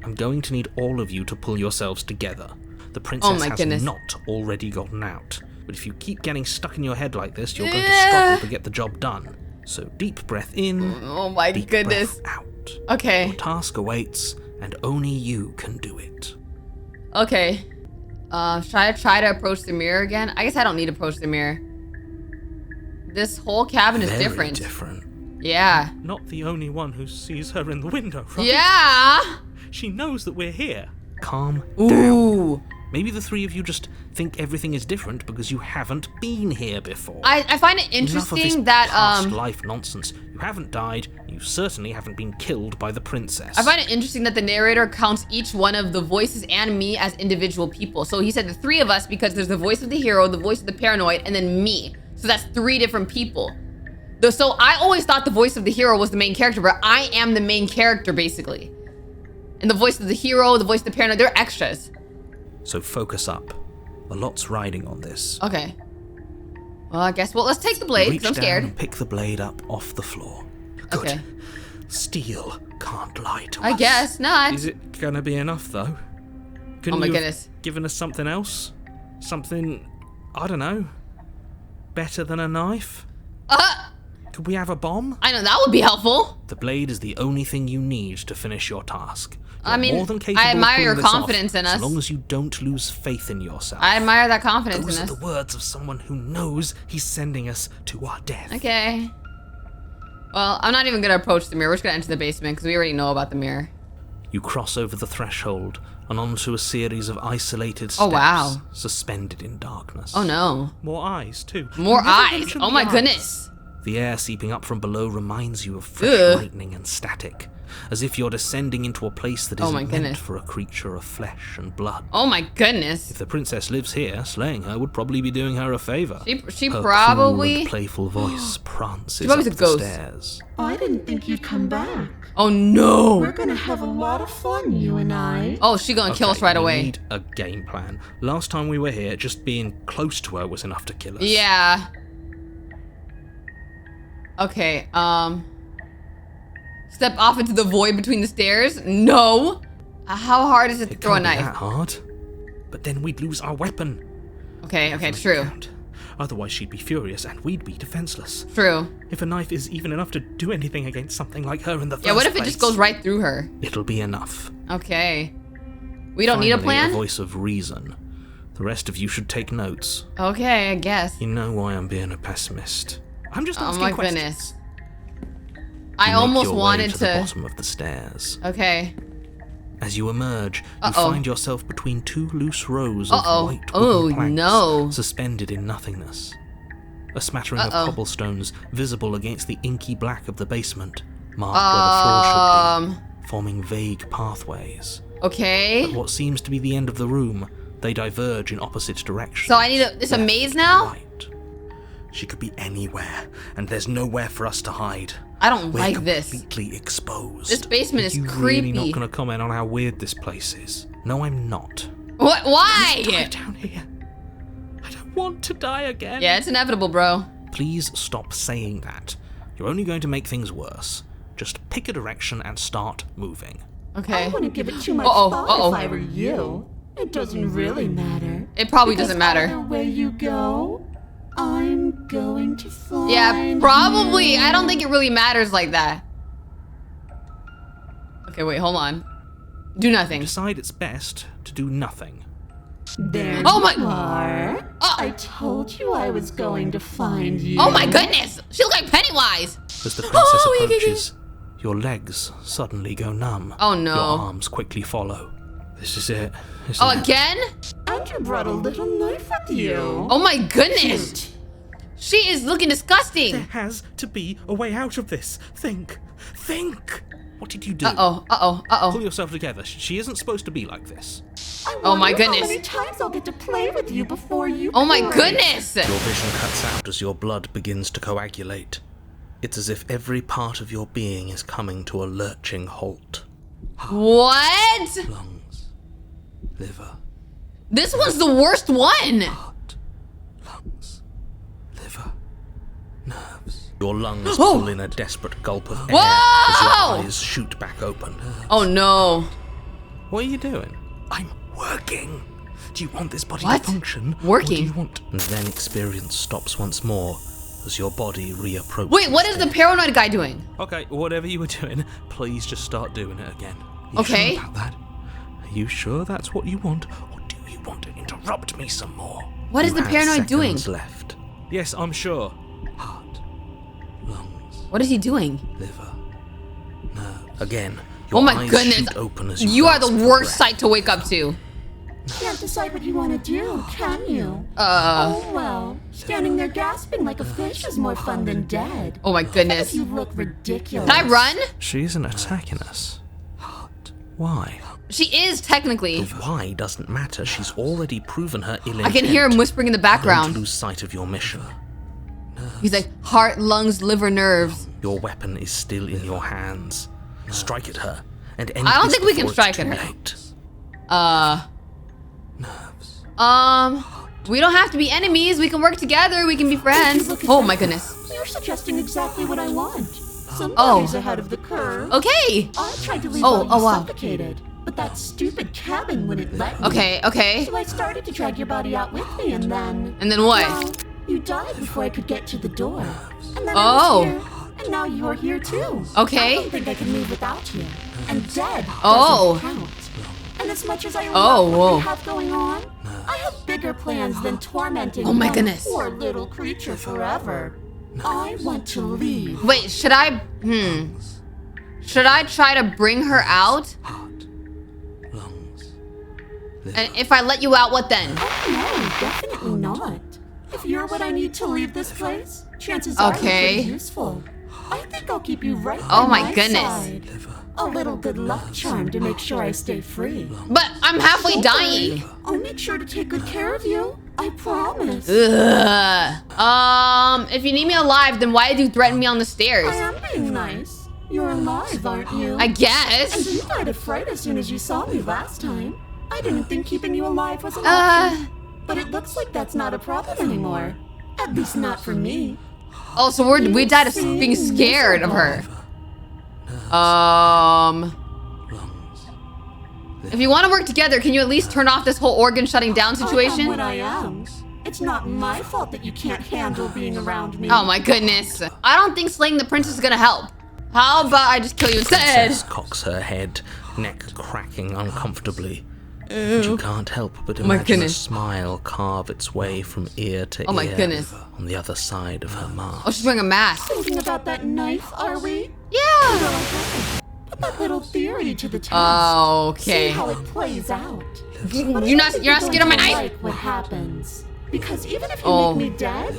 I'm going to need all of you to pull yourselves together. The princess Oh my has goodness. not already gotten out. But if you keep getting stuck in your head like this, you're going to struggle to get the job done. So deep breath in, Oh my deep goodness. breath out. Okay, Your task awaits, and only you can do it. okay. Should I try to approach the mirror again? I guess I don't need to approach the mirror. This whole cabin is Very different. different. Yeah. Not the only one who sees her in the window, right? Yeah. She knows that we're here. Calm down. Ooh. Maybe the three of you just think everything is different because you haven't been here before. I find it Enough of this interesting that past life nonsense. You haven't died. You certainly haven't been killed by the princess. I find it interesting that the narrator counts each one of the voices and me as individual people. So he said the three of us because there's the voice of the hero, the voice of the paranoid, and then me. So that's 3 different people. So I always thought the voice of the hero was the main character, but I am the main character basically. And the voice of the hero, the voice of the paranoid, they're extras. So focus up. A lot's riding on this. Okay. Well, I guess, let's take the blade, Reach because I'm down scared. and pick the blade up off the floor. Good. Okay. Steel can't lie to I us. guess not. Is it gonna be enough though? Couldn't my you have goodness. given us something else? Something, I don't know, better than a knife? Could we have a bomb? I know, that would be helpful. The blade is the only thing you need to finish your task. You're I mean, more than capable I of admire pulling your this off, confidence in us. As long as you don't lose faith in yourself. I admire that confidence Those in are us. the words of someone who knows he's sending us to our death. Okay. Well, I'm not even gonna approach the mirror. We're just gonna enter the basement because we already know about the mirror. You cross over the threshold and onto a series of isolated steps, Oh, wow. suspended in darkness. Oh no. More eyes, too. More You never eyes. mentioned Oh the my eyes. goodness. The air seeping up from below reminds you of fresh Ugh. lightning and static, as if you're descending into a place that Oh my isn't meant goodness. for a creature of flesh and blood. Oh my goodness. If the princess lives here, slaying her would probably be doing her a favor. She Her probably. cool and playful voice prances probably up a the ghost. stairs. I didn't think you'd come back. Oh no. We're gonna have a lot of fun, you and I. Oh, she gonna kill us right we away. need a game plan. Last time we were here, just being close to her was enough to kill us. Yeah. Okay, step off into the void between the stairs? No. How hard is it to It throw a can't be knife? that hard. But then we'd lose our weapon. Okay, Every true. count. Otherwise she'd be furious and we'd be defenseless. True. If a knife is even enough to do anything against something like her in the first Yeah, what if it place, just goes right through her? It'll be enough. Okay. We don't need a Finally, plan? A voice of reason. The rest of you should take notes. Okay, I guess. You know why I'm being a pessimist. I'm just Oh asking my questions. goodness. You I make almost your way wanted to the bottom of the stairs. Okay. As you emerge, you Uh-oh. find yourself between two loose rows Uh-oh. of white Oh, wooden planks, no. suspended in nothingness. A smattering Uh-oh. of cobblestones visible against the inky black of the basement, marked where the floor should be, forming vague pathways. Okay. At what seems to be the end of the room, they diverge in opposite directions. So I need it's a left, maze now? Right. She could be anywhere, and there's nowhere for us to hide. I don't We're like this. completely exposed. This basement is you really not creepy. gonna comment on how weird this place is? No, I'm not. What? Why? Die down here. I don't want to die again. Yeah, it's inevitable, bro. Please stop saying that. You're only going to make things worse. Just pick a direction and start moving. Okay. I wouldn't give it too much Uh-oh, thought uh-oh. if I were you. It doesn't really matter. It probably Because doesn't matter. either way you go, I'm going to find Yeah, probably. you. I don't think it really matters like that. Okay, wait, hold on. Do nothing. Decide it's best to do nothing. There Oh my- you are. I told you I was going to find you. Oh my goodness! She looks like Pennywise! As the princess Oh, yeah, yeah, yeah. approaches, your legs suddenly go numb. Oh, no. Your arms quickly follow. This is it. isn't Oh, it? again? And you brought a little knife with you. Oh my goodness! She is looking disgusting! There has to be a way out of this. Think. Think. What did you do? Uh-oh, uh-oh, Pull uh-oh. yourself together. She isn't supposed to be like this. I Oh my wonder goodness. How many times I'll get to play with you before you Oh my break. goodness! Your vision cuts out as your blood begins to coagulate. It's as if every part of your being is coming to a lurching halt. What? Lungs, liver, This one's the worst one! heart, lungs, liver, nerves. Your lungs Oh. pull in a desperate gulp of air Whoa! as your eyes shoot back open. Oh no. What are you doing? I'm working. Do you want this body What? to function? Working? Or do you want... And then experience stops once more as your body reapproaches. Wait, what is the paranoid guy doing? Okay, whatever you were doing, please just start doing it again. You Okay. Sure about that? Are you sure that's what you want, or do you want to interrupt me some more? What is You the have paranoid doing? seconds left. Yes, I'm sure. Heart, lungs, What is he doing? liver, nerves. Again, your Oh my eyes goodness. shoot open as you You are the gasp for worst breath. sight to wake up to. Can't decide what you want to do, can you? Uh. Oh well, standing there gasping like a fish is more fun than dead. Oh my goodness. You look ridiculous. Can I run? She isn't attacking us. Heart. Why? She is technically. The why doesn't matter. She's already proven her ill I can hear him whispering in the Don't background. lose sight of your mission. He's like, heart, lungs, liver, nerves. Your weapon is still in your hands. Strike at her, and end I don't this think we can before it's strike at too her. late. Nerves. We don't have to be enemies. We can work together. We can be friends. Oh my goodness. You're suggesting exactly what I want. Oh. Somebody's ahead of the curve. Okay. I tried to leave Oh, while you oh, wow. suffocated, but that stupid cabin wouldn't let me. Okay, okay. So I started to drag your body out with me, and then... And then what? Well, you died before I could get to the door. And then Oh. I was here, and now you're here too. Okay. I don't think I can move without you. And dead Oh. doesn't count. And as much as I Oh, love what whoa. we have going on, I have bigger plans than tormenting Oh my one goodness. poor little creature forever. I want to leave. Wait, should I try to bring her out? Heart, lungs, And if I let you out, what then? No, definitely not. If you're what I need to leave this place, chances are you're pretty useful. I think I'll keep you right Oh by my goodness. side. A little good luck charm to make sure I stay free. But I'm halfway dying. I'll make sure to take good care of you. I promise. Ugh. If you need me alive, then why did you threaten me on the I stairs? am being nice. You're alive, aren't you? I And guess. you died of fright as soon as you saw me last time. I didn't think keeping you alive was an option. But it looks like that's not a problem anymore. At least not for me. Oh, so we died of being scared of her. If you want to work together, can you at least turn off this whole organ shutting down I am situation? what I am. It's not my fault that you can't handle being around me. Oh my goodness. I don't think slaying the princess is gonna help. How about I just kill you instead? Princess cocks her head, neck cracking uncomfortably. And you can't help but Oh my imagine a goodness. smile carve its way from ear to Oh my ear goodness. on the other side of her mask. Oh, she's wearing a mask. Thinking about that knife, are we? Yeah. Put that little theory to the test. Okay. See how it plays out. You're not scared of my knife? Like what happens. Because even if you Oh. make me dead,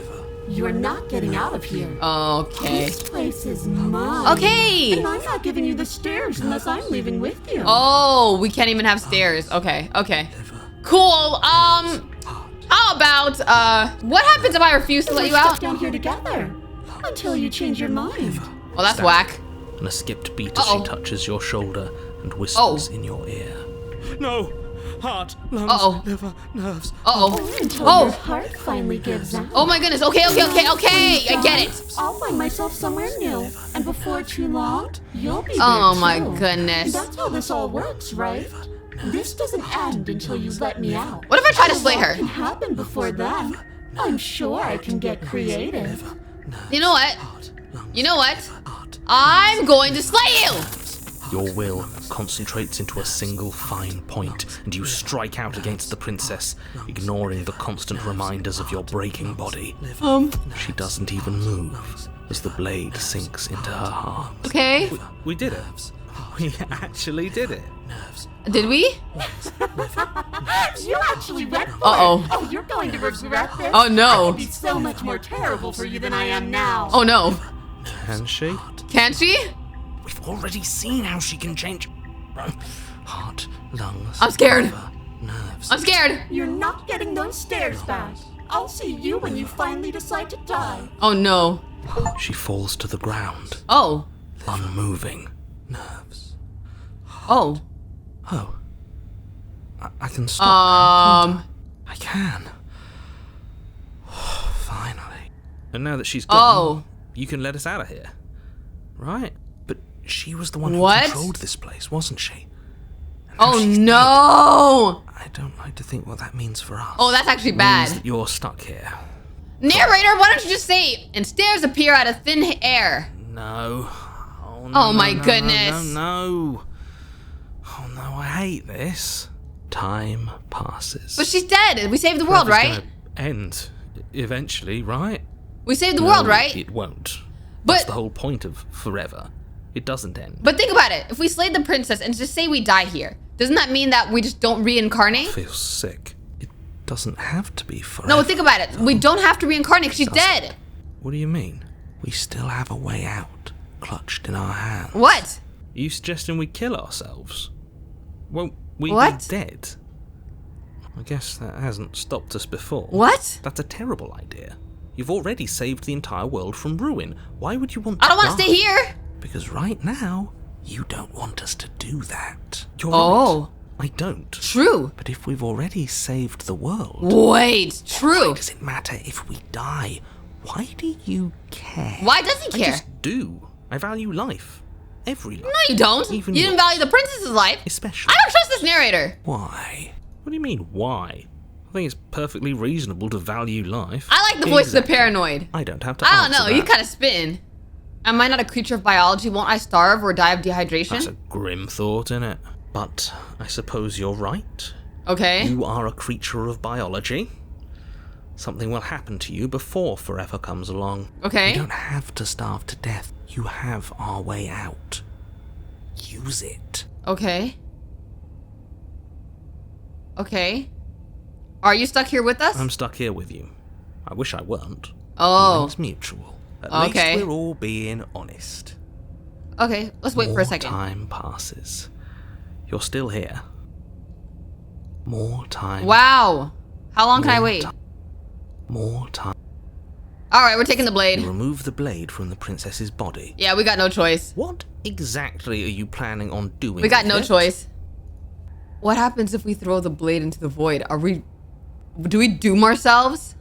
you're not getting out of here. Okay. This place is mine. Okay. And I'm not giving you the stairs unless I'm leaving with you. Oh, we can't even have stairs. Okay. Cool. How about, what happens if I refuse to let you We're out? stuck down here together until you change your mind. Well, that's whack. And a skipped beat as Uh-oh. she touches your shoulder and whispers in your ear. No! Heart, lungs, Uh-oh. liver, nerves. Uh-oh. Until Oh. your heart finally gives out. Oh my goodness. Okay. I get it. I'll find myself somewhere new, and before too long, you'll be there Oh my too. goodness. That's how this all works, right? This doesn't end until you let me out. What if I try to slay A lot her? can happen before then. I'm sure I can get creative. You know what? I'm going to slay you. Your will concentrates into a single fine point, and you strike out against the princess, ignoring the constant reminders of your breaking body. She doesn't even move as the blade sinks into her heart. Okay. We did it. We actually did it. Did we? You actually went for Uh-oh. it. Oh, you're going to regret this. Oh, no. I could be so much more terrible for you than I am now. Oh no. Can she? Can she? We've already seen how she can change. Heart, lungs. I'm scared. liver, nerves. I'm scared. You're not getting those stairs back. I'll see you when you finally decide to die. Oh no. She falls to the ground, Oh. unmoving. Nerves. Oh. Oh. I can stop. I can. Finally. And now that she's gone, Oh. you can let us out of here. Right? But she was the one who What? controlled this place, wasn't she? And now Oh she's dead. no. I don't like to think what that means for us. Oh, that's actually Means bad. that you're stuck here. Narrator, why don't you just say, and stairs appear out of thin air? No. Oh, no, Oh, my no, goodness. No. Oh no, I hate this. Time passes. But she's dead. We saved the world, Forever's right? gonna end eventually, right? We saved the world, No, right? It won't. But- That's the whole point of forever. It doesn't end. But think about it. If we slayed the princess and just say we die here, doesn't that mean that we just don't reincarnate? Feels sick. It doesn't have to be forever. No, think about it. We don't have to reincarnate 'cause she's dead. What do you mean? We still have a way out, clutched in our hands. What? Are you suggesting we kill ourselves? Won't we What? be dead? I guess that hasn't stopped us before. What? That's a terrible idea. You've already saved the entire world from ruin. Why would you want to I don't want to die? stay here. Because right now, you don't want us to do that. You're Oh. right. I don't. True. But if we've already saved the world, Wait, true. why does it matter if we die? Why do you care? Why does he I care? just do. I value life. Every life. No, you don't. Even You didn't yours. value the princess's life. Especially. I don't trust this narrator. Why? What do you mean, why? I think it's perfectly reasonable to value life. I like the voice of the Exactly. paranoid. I don't have to I don't answer know. that. You kind of spin. Am I not a creature of biology? Won't I starve or die of dehydration? That's a grim thought, innit? But I suppose you're right. Okay. You are a creature of biology. Something will happen to you before forever comes along. Okay. You don't have to starve to death. You have our way out. Use it. Okay. Okay. Are you stuck here with us? I'm stuck here with you. I wish I weren't. Oh. It's mutual. At Okay. least we're all being honest. Okay, let's wait for a second. More time passes. You're still here. More time. Wow. How long can I wait? More time. Alright, we're taking the You blade. remove the blade from the princess's body. Yeah, we got no choice. What exactly are you planning on doing? We got with no it? choice. What happens if we throw the blade into the void? Do we doom ourselves?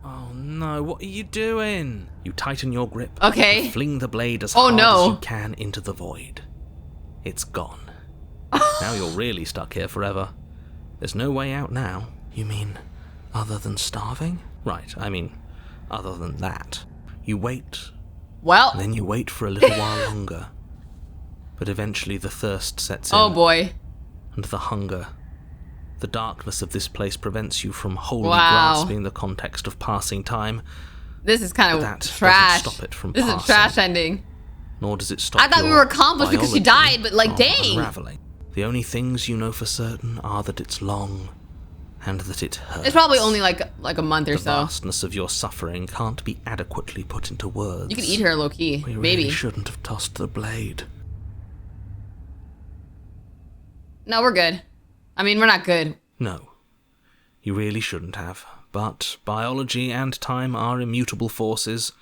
Oh no, what are you doing? You tighten your grip. Okay. You fling the blade as Oh, hard no. as you can into the void. It's gone. Now you're really stuck here forever. There's no way out now. You mean other than starving? Right, I mean other than that. You wait, Well. then you wait for a little while longer. But eventually the thirst sets in. Oh boy. And the hunger. The darkness of this place prevents you from wholly Wow. grasping the context of passing time, This is kind but of that doesn't trash. stop it from This is a passing. trash ending. nor does it stop I thought we your were accomplished because she biology died, but like, from dang. unraveling. The only things you know for certain are that it's long and that it hurts. It's probably only like a month or The so. vastness of your suffering can't be adequately put into words. You could eat her low key, We maybe. really shouldn't have tossed the blade. No, we're good. I mean, we're not good. No, you really shouldn't have. But biology and time are immutable forces,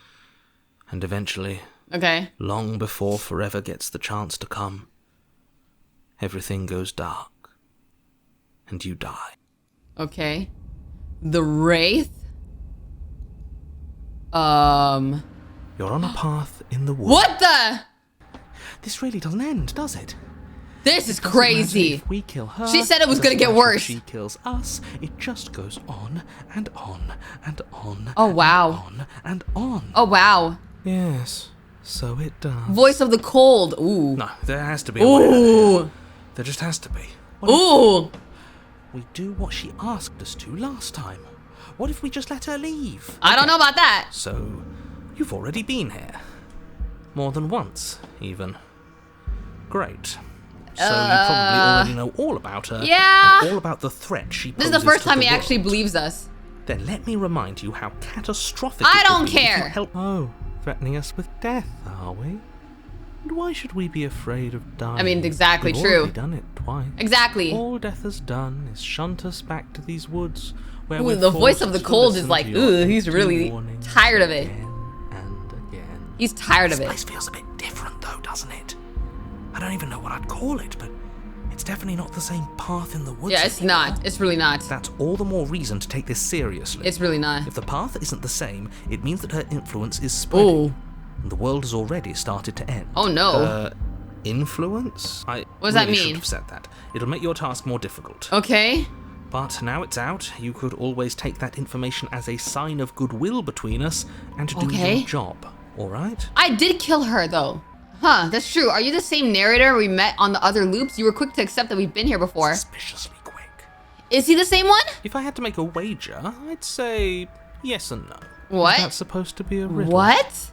and eventually, Okay. long before forever gets the chance to come, everything goes dark, and you die. Okay. The Wraith? You're on a path in the woods. What the? This really doesn't end, does it? This is Doesn't matter crazy. If we kill her, She said it was gonna doesn't get matter if worse. She kills us. It just goes on and on and on. Oh, wow. And on and on. Oh, wow. Yes, so it does. Voice of the Cold. Ooh. No, there has to be a way out of here. Ooh. There just has to be. What if Ooh. we do what she asked us to last time? What if we just let her leave? I don't know about that. So, you've already been here. More than once, even. Great. So you probably already know all about her. Yeah. And all about the threat she This poses is the first to time the he actually world. believes us. Then let me remind you how catastrophic I it don't would be if you care. help. Oh, threatening us with death, are we? And why should we be afraid of dying? I mean, exactly We've true. already done it twice. Exactly. All death has done is shunt us back to these woods where Ooh, we're the voice of forced the to cold is listen like, to your ooh, he's empty really warnings tired of it. again and again. He's tired of This it. place feels a bit different though, doesn't it? I don't even know what I'd call it, but it's definitely not the same path in the woods. Yeah, it's anymore. not. It's really not. That's all the more reason to take this seriously. It's really not. If the path isn't the same, it means that her influence is spreading. Ooh. And the world has already started to end. Oh, no. Her influence? What does that really mean? should have said that. It'll make your task more difficult. Okay. But now it's out, you could always take that information as a sign of goodwill between us and to do Okay. your job, alright? I did kill her, though. Huh, that's true. Are you the same narrator we met on the other loops? You were quick to accept that we've been here before. Suspiciously quick. Is he the same one? If I had to make a wager, I'd say yes and no. What? Is that supposed to be a riddle? What?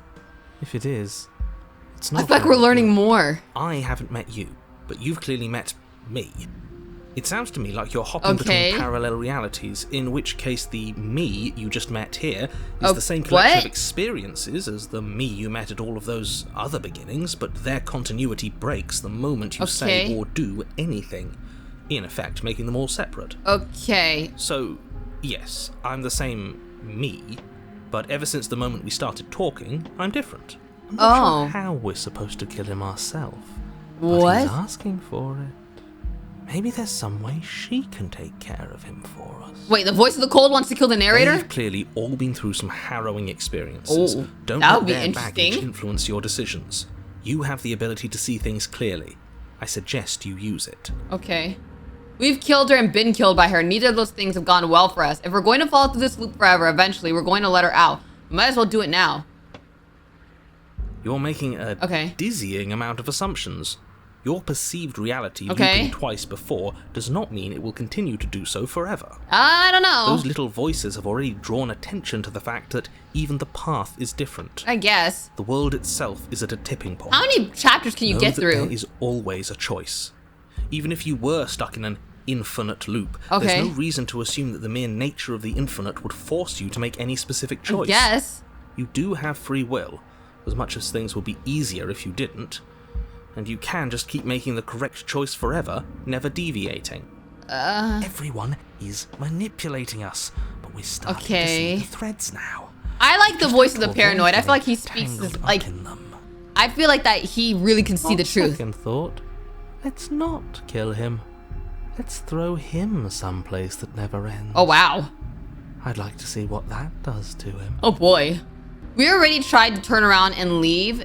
If it is, it's I not feel like we're very learning good. more. I haven't met you, but you've clearly met me. It sounds to me like you're hopping Okay. between parallel realities, in which case the me you just met here is Oh, the same collection what? of experiences as the me you met at all of those other beginnings, but their continuity breaks the moment you say Okay. or do anything, in effect making them all separate. Okay. So, yes, I'm the same me, but ever since the moment we started talking, I'm different. I'm not Oh. sure how we're supposed to kill him ourselves. But What? he's asking for it. Maybe there's some way she can take care of him for us. Wait, the voice of the cold wants to kill the narrator? They've clearly all been through some harrowing experiences. Oh, Don't that let would be their baggage interesting. influence your decisions. You have the ability to see things clearly. I suggest you use it. Okay. We've killed her and been killed by her. Neither of those things have gone well for us. If we're going to fall through this loop forever, eventually, we're going to let her out. We might as well do it now. You're making a Okay. dizzying amount of assumptions. Your perceived reality looping twice before does not mean it will continue to do so forever. I don't know. Those little voices have already drawn attention to the fact that even the path is different. I guess. The world itself is at a tipping point. How many chapters can you get through? There is always a choice. Even if you were stuck in an infinite loop, Okay. there's no reason to assume that the mere nature of the infinite would force you to make any specific choice. Yes. You do have free will, as much as things would be easier if you didn't. And you can just keep making the correct choice forever, never deviating. Everyone is manipulating us, but we're starting to see the threads now. I like the voice of the Just paranoid. I feel like he tangled speaks up like... in them. I feel like that he really can see the truth. Second thought, let's not kill him. Let's throw him someplace that never ends. Oh, wow. I'd like to see what that does to him. Oh, boy. We already tried to turn around and leave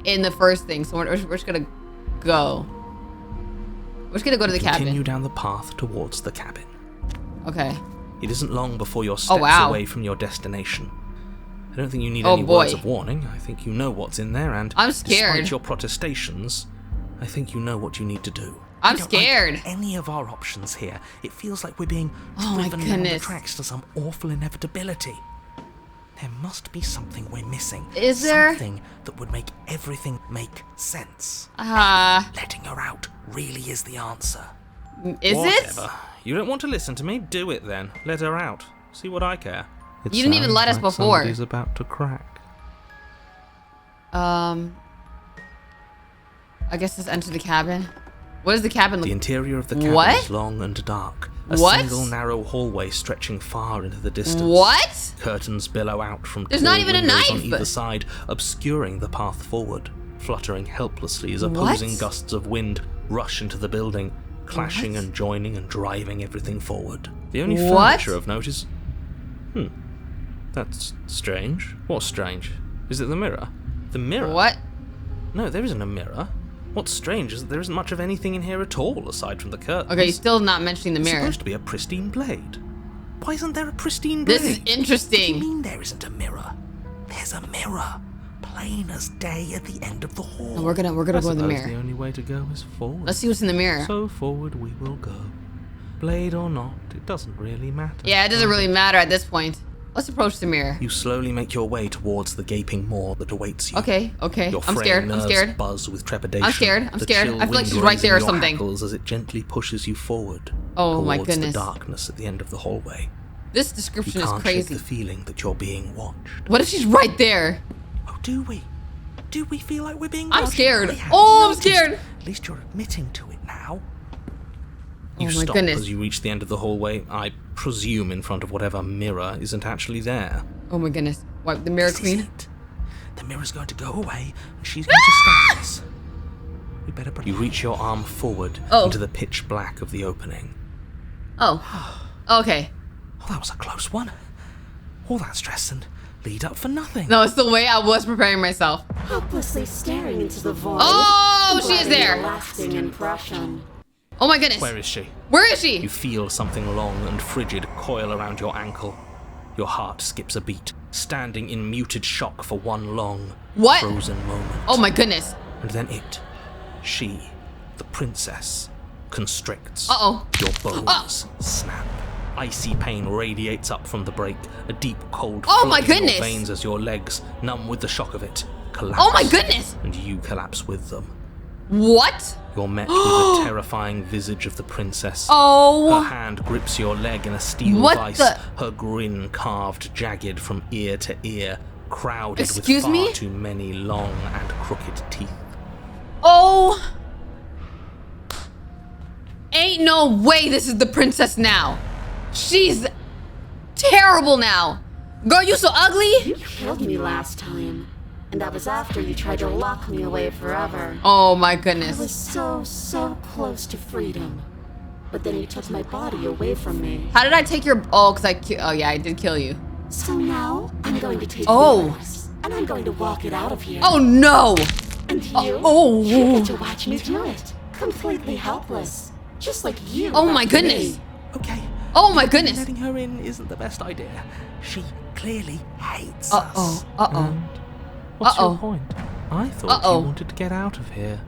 in the first thing, so we're just gonna go. We're just gonna go to the cabin. Continue down the path towards the cabin. Okay. It isn't long before you're steps away from your destination. I don't think you need any words of warning. I think you know what's in there, and I'm scared. Despite your protestations, I think you know what you need to do. I'm scared. Like any of our options here. It feels like we're being Oh my driven down the goodness. tracks to some awful inevitability. There must be something we're missing. Is there? Something that would make everything make sense. Letting her out really is the answer. Is Whatever. it? You don't want to listen to me? Do it then. Let her out. See what I care. It You didn't even sounds let us like before. Somebody's about to crack. I guess let's enter the cabin. What does the cabin look The like? interior of the cabin What? is long and dark. A What? single narrow hallway stretching far into the distance. What? Curtains billow out from There's tall not even a windows knife. on either side, obscuring the path forward, fluttering helplessly as opposing gusts of wind rush into the building, clashing and joining and driving everything forward. The only furniture of note is... That's strange. What's strange? Is it the mirror? The mirror? What? No, there isn't a mirror. What's strange is that there isn't much of anything in here at all, aside from the curtains. Okay, you're still not mentioning the mirror. It's supposed to be a pristine blade. Why isn't there a pristine blade? This is What do you interesting. mean there isn't a mirror? There's a mirror, plain as day at the end of the hall. No, we're gonna go in the mirror. The only way to go is forward. Let's see what's in the mirror. So forward we will go. Blade or not, it doesn't really matter. Yeah, it doesn't really matter at this point. Let's approach the mirror. You slowly make your way towards the gaping maw that awaits you. Okay. Your I'm fraying scared. nerves buzz with trepidation. I'm scared. The I chill feel like wind she's right there or raising your something. hackles as it gently pushes you forward. Oh my towards goodness. the darkness at the end of the hallway. This description You is can't shake crazy. the feeling that you're being watched. What if she's right there? Oh, do we? Do we feel like we're being I'm watched? scared. I have Oh, I'm noticed. scared. At least you're admitting to it now. You Oh my stop goodness. as you reach the end of the hallway, I presume in front of whatever mirror isn't actually there. Oh my goodness. What, the mirror This is queen? it. The mirror's going to go away, and she's going to stop us. We better... You reach your arm forward into the pitch black of the opening. Oh. Okay. Oh, that was a close one. All that stress and lead up for nothing. No, it's the way I was preparing myself. Hopelessly staring into the void. Oh, she is providing a there. lasting impression. Oh my goodness. Where is she? Where is she? You feel something long and frigid coil around your ankle. Your heart skips a beat, standing in muted shock for one long, frozen moment. Oh my goodness. And then she, the princess, constricts. Uh-oh. Your bones snap. Icy pain radiates up from the break, a deep cold Oh flood my in your goodness. veins as your legs, numb with the shock of it, collapse. Oh my goodness. And you collapse with them. What? You're met with the terrifying visage of the princess. Oh. Her hand grips your leg in a steel What vice, the- her grin carved jagged from ear to ear, crowded Excuse with far me? too many long and crooked teeth. Oh. Ain't no way this is the princess now. She's terrible now. Girl, you so ugly. You killed me last time. And that was after you tried to lock me away forever. Oh my I was goodness. so close to freedom. But then you took my body away from me. How did I take your... Oh, oh yeah, I did kill you. So now, I'm going to take yours. And I'm going to walk it out of here. Oh no. And you? Oh. You get to watch me do it. Completely helpless. Just like you. Oh my left goodness. me. Okay. Oh my goodness. Letting her in isn't the best idea. She clearly hates Uh-oh. us. Uh-oh. And what's Uh-oh. your point? I thought you wanted to get out of here.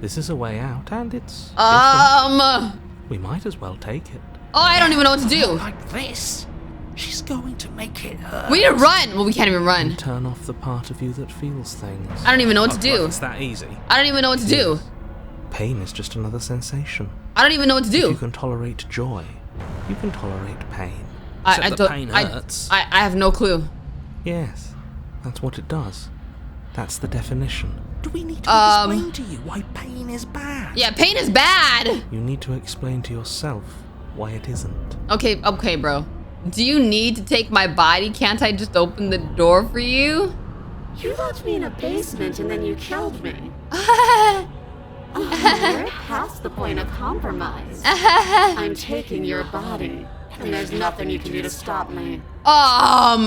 This is a way out, and it's different. We might as well take it. Oh, I don't even know what to do. Like this. She's going to make it hurt. We need to run. Well, we can't even run. And turn off the part of you that feels things. I don't even know what to do. It's that easy. I don't even know what to do. Pain is just another sensation. I don't even know what to do. If you can tolerate joy, you can tolerate pain. Pain hurts. I have no clue. Yes, that's what it does. That's the definition. Do we need to explain to you why pain is bad? Yeah, pain is bad. You need to explain to yourself why it isn't. Okay, bro. Do you need to take my body? Can't I just open the door for you? You left me in a basement and then you killed me. We're past the point of compromise. I'm taking your body, and there's nothing you can do to stop me. I'm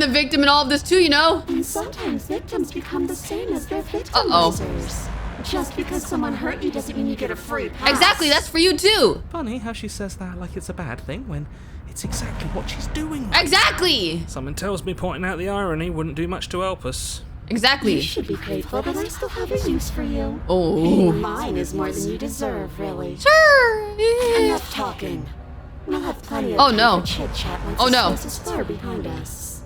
the victim in all of this too, you know? And sometimes victims become the same as their victimizers. Just because someone hurt you doesn't mean you get a free pass. Exactly, that's for you too. Funny how she says that like it's a bad thing when it's exactly what she's doing. Exactly. Someone tells me pointing out the irony wouldn't do much to help us. Exactly. You should be grateful that I still have a use for you. Oh. Mine is more than you deserve, really. Sure. Enough talking. We'll have plenty of time for chit-chat once this place is far behind us.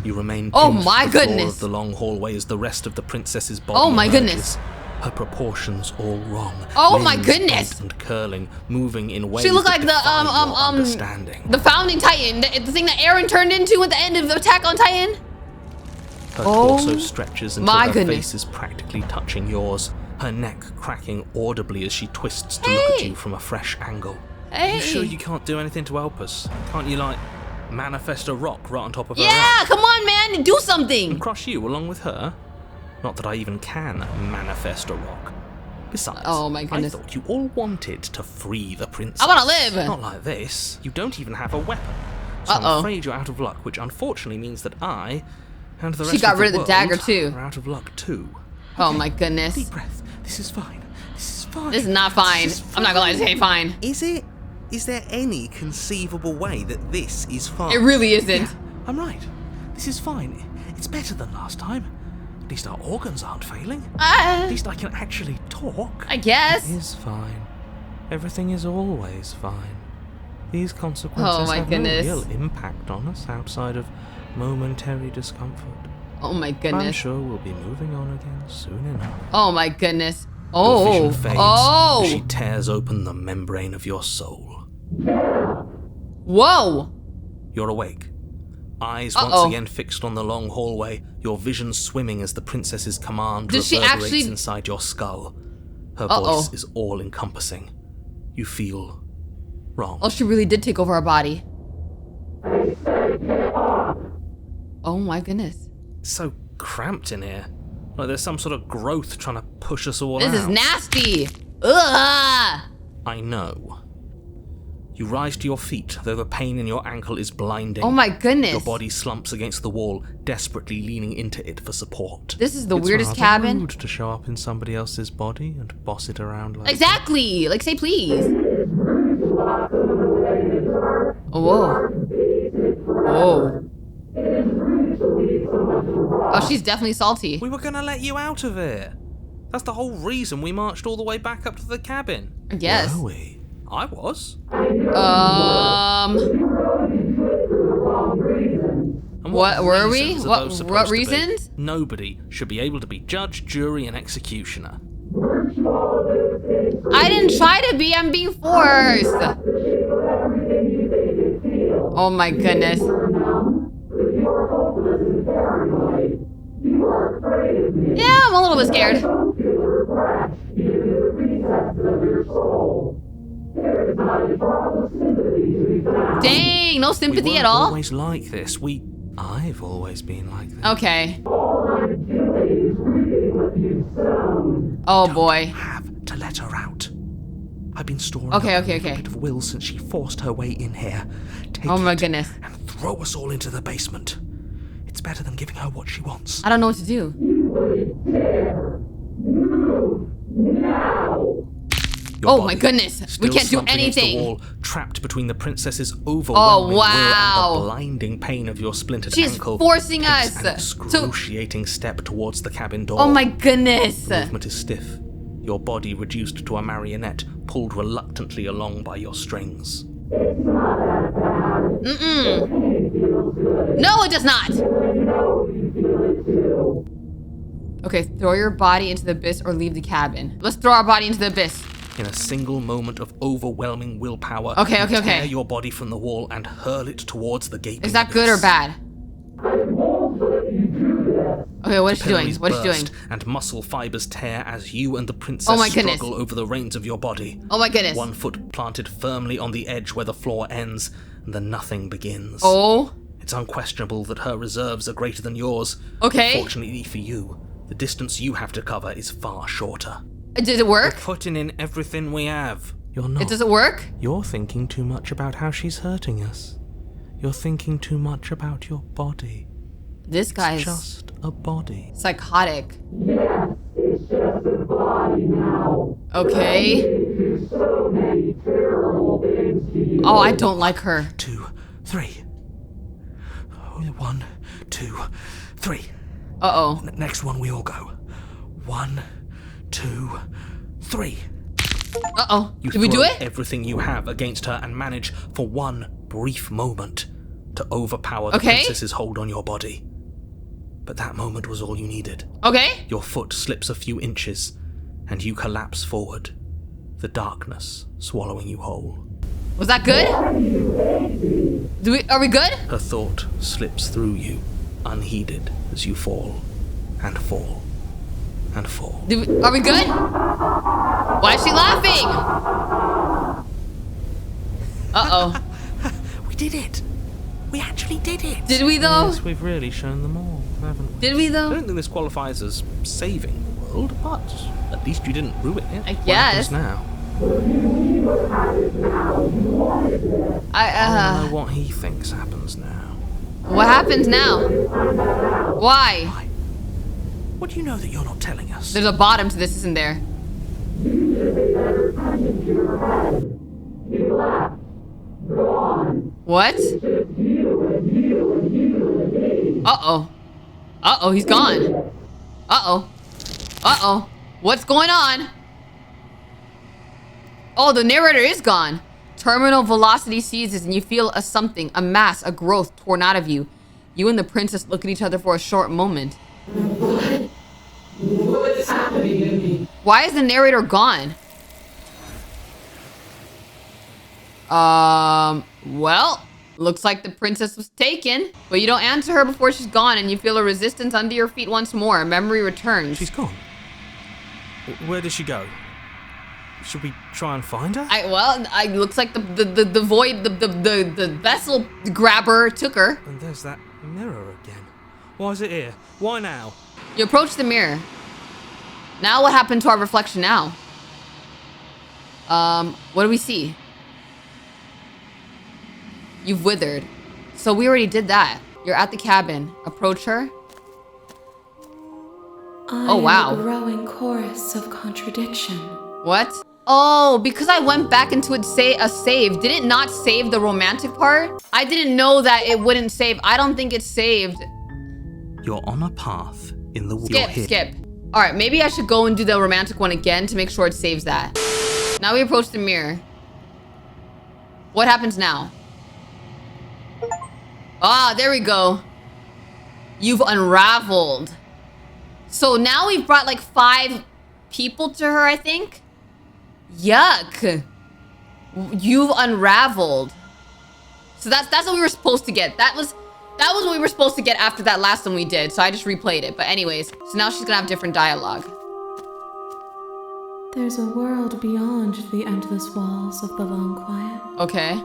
You remain oh pinned my to the floor goodness of the long hallway as the rest of the princess's body oh my emerges. goodness. Her proportions all wrong. Oh my Limbs goodness. bent and curling, moving in ways She looked that like defy your understanding. the founding titan, the thing that Aaron turned into at the end of Attack on Titan. Her torso stretches until my her goodness. face is practically touching yours, her neck cracking audibly as she twists to look at you from a fresh angle. Hey. You sure you can't do anything to help us? Can't you, like, manifest a rock right on top of her Yeah, head? come on, man, do something. And crush you along with her? Not that I even can manifest a rock. Besides, oh my goodness. I thought you all wanted to free the princess. I want to live. Not like this. You don't even have a weapon. So I'm afraid you're out of luck, which unfortunately means that I and the rest She got of rid the of the dagger world too. are out of luck too. Oh my goodness. Deep breath. This is fine. This is fine. This is not fine. I'm not gonna lie, this ain't fine. Is it? Is there any conceivable way that this is fine? It really isn't. Yeah, I'm right. This is fine. It's better than last time. At least our organs aren't failing. At least I can actually talk. I guess. It is fine. Everything is always fine. These consequences have no real impact on us outside of momentary discomfort. Oh my goodness. I'm sure we'll be moving on again soon enough. Oh my goodness. Your vision fades as she tears open the membrane of your soul. Whoa! You're awake. Eyes once again fixed on the long hallway, your vision swimming as the princess's command reverberates inside your skull. Her voice is all-encompassing. You feel wrong. Oh, she really did take over our body. Oh my goodness. It's so cramped in here. Like there's some sort of growth trying to push us all out. This is nasty. Ugh! I know. You rise to your feet, though the pain in your ankle is blinding. Oh my goodness. Your body slumps against the wall, desperately leaning into it for support. This is the weirdest It's cabin. rude to show up in somebody else's body and boss it around like Exactly! Like, say please. Oh, whoa. Whoa. Oh, she's definitely salty. We were gonna let you out of it. That's the whole reason we marched all the way back up to the cabin. Yes. Were we? I was. And what were we? reasons are What those supposed to be? reasons? Nobody should be able to be judge, jury, and executioner. I didn't try to be, I'm being forced. Oh my goodness. Yeah, I'm a little bit scared. Dang, no sympathy at all? Always like this. I've always been like this. Okay. Oh boy. Have to let her out. I've been storing Okay. up a little bit of will since she forced her way in here. Take Oh my it goodness. and throw us all into the basement. It's better than giving her what she wants. I don't know what to do. Your Oh body, my goodness. We still can't do slumped against anything. the wall, trapped between the princess's overwhelming will and the blinding pain of your splintered She's ankle. forcing takes us an excruciating step towards the cabin door. Oh my goodness. The movement is stiff. Your body reduced to a marionette, pulled reluctantly along by your strings. No, it does not. Okay, throw your body into the abyss or leave the cabin. Let's throw our body into the abyss. In a single moment of overwhelming willpower, Okay. tear your body from the wall and hurl it towards the gaping Is that abyss. good or bad? Okay, what is she doing? Pillars What is she doing? burst and muscle fibers tear as you and the princess Oh my goodness. struggle over the reins of your body. Oh my goodness. One foot planted firmly on the edge where the floor ends, and the nothing begins. Oh. It's unquestionable that her reserves are greater than yours. Okay. Fortunately for you, the distance you have to cover is far shorter. Did it work? Putting in everything we have. You're not. Does it work? You're thinking too much about how she's hurting us. You're thinking too much about your body. This guy's Just a body. psychotic. Yes, it's just a body now. Okay. Do so many terrible things to you. Oh, I don't like her. 2, 3. 1, 2, 3. Uh-oh. Next one, we all go. 1, 2, 3. Uh-oh. You Did we do throw it? everything you have against her and manage, for one brief moment, to overpower the Okay. princess's hold on your body. But that moment was all you needed. Okay. Your foot slips a few inches, and you collapse forward, the darkness swallowing you whole. Was that good? Are we good? Her thought slips through you, unheeded, as you fall, and fall, and fall. Are we good? Why is she laughing? Uh-oh. We did it! We actually did it! Did we though? Yes, we've really shown them all, haven't we? Did we I though? don't think this qualifies as saving the world, but at least you didn't ruin it. I What guess. happens now? I know what he thinks happens now. What happens now? Why? What do you know that you're not telling us? There's a bottom to this, isn't there? What? Uh-oh. Uh-oh, he's gone. Uh-oh. Uh-oh. What's going on? Oh, the narrator is gone. Terminal velocity seizes and you feel a something, a mass, a growth torn out of you. You and the princess look at each other for a short moment. What is happening to me? Why is the narrator gone? Well, looks like the princess was taken, but you don't answer her before she's gone and you feel a resistance under your feet once more. Memory returns. She's gone. Where did she go? Should we try and find her? Looks like the void, the vessel grabber took her. And there's that mirror again. Why is it here? Why now? You approach the mirror. Now what happened to our reflection now? What do we see? You've withered. So we already did that. You're at the cabin. Approach her. Oh, wow. I am a growing chorus of contradiction. What? Oh, because I went back into it, say a save. Did it not save the romantic part? I didn't know that it wouldn't save. I don't think it saved. You're on a path in the you're Skip. All right, maybe I should go and do the romantic one again to make sure it saves that. Now we approach the mirror. What happens now? Ah, there we go. You've unraveled. So now we've brought like 5 people to her, I think. Yuck. You've unraveled. So that's what we were supposed to get. That was what we were supposed to get after that last one we did. So I just replayed it. But anyways, so now she's gonna have different dialogue. There's a world beyond the endless walls of the long quiet. Okay.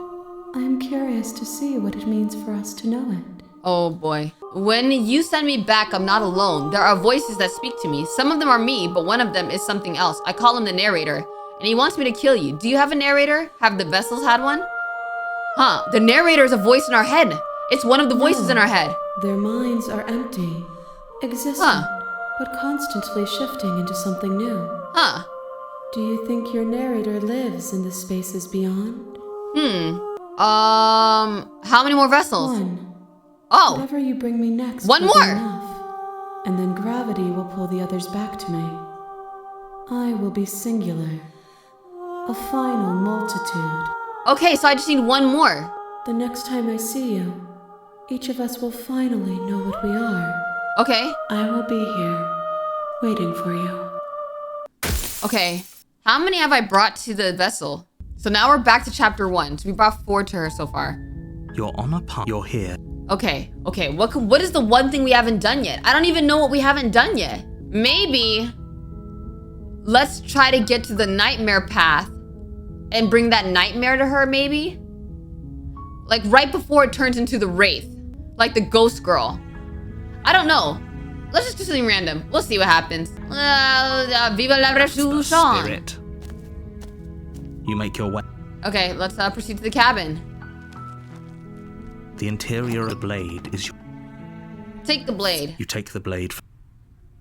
I am curious to see what it means for us to know it. Oh boy. When you send me back, I'm not alone. There are voices that speak to me. Some of them are me, but one of them is something else. I call him the narrator, and he wants me to kill you. Do you have a narrator? Have the vessels had one? Huh, the narrator is a voice in our head. It's one of the voices in our head. Their minds are empty, existent, but constantly shifting into something new. Huh. Do you think your narrator lives in the spaces beyond? How many more vessels? One. Oh, Whatever you bring me next one will be more. enough. And then gravity will pull the others back to me. I will be singular. A final multitude. Okay, so I just need one more. The next time I see you, each of us will finally know what we are. Okay, I will be here, waiting for you. okay. How many have I brought to the vessel? So now we're back to chapter 1. So we brought 4 to her so far. You're on a path. You're here. Okay. What is the one thing we haven't done yet? I don't even know what we haven't done yet. Maybe let's try to get to the nightmare path and bring that nightmare to her, maybe? Like right before it turns into the wraith. Like the ghost girl. I don't know. Let's just do something random. We'll see what happens. Viva la revolution. Spirit. You make your way. Okay, let's proceed to the cabin. The interior of the blade is your... Take the blade. You take the blade.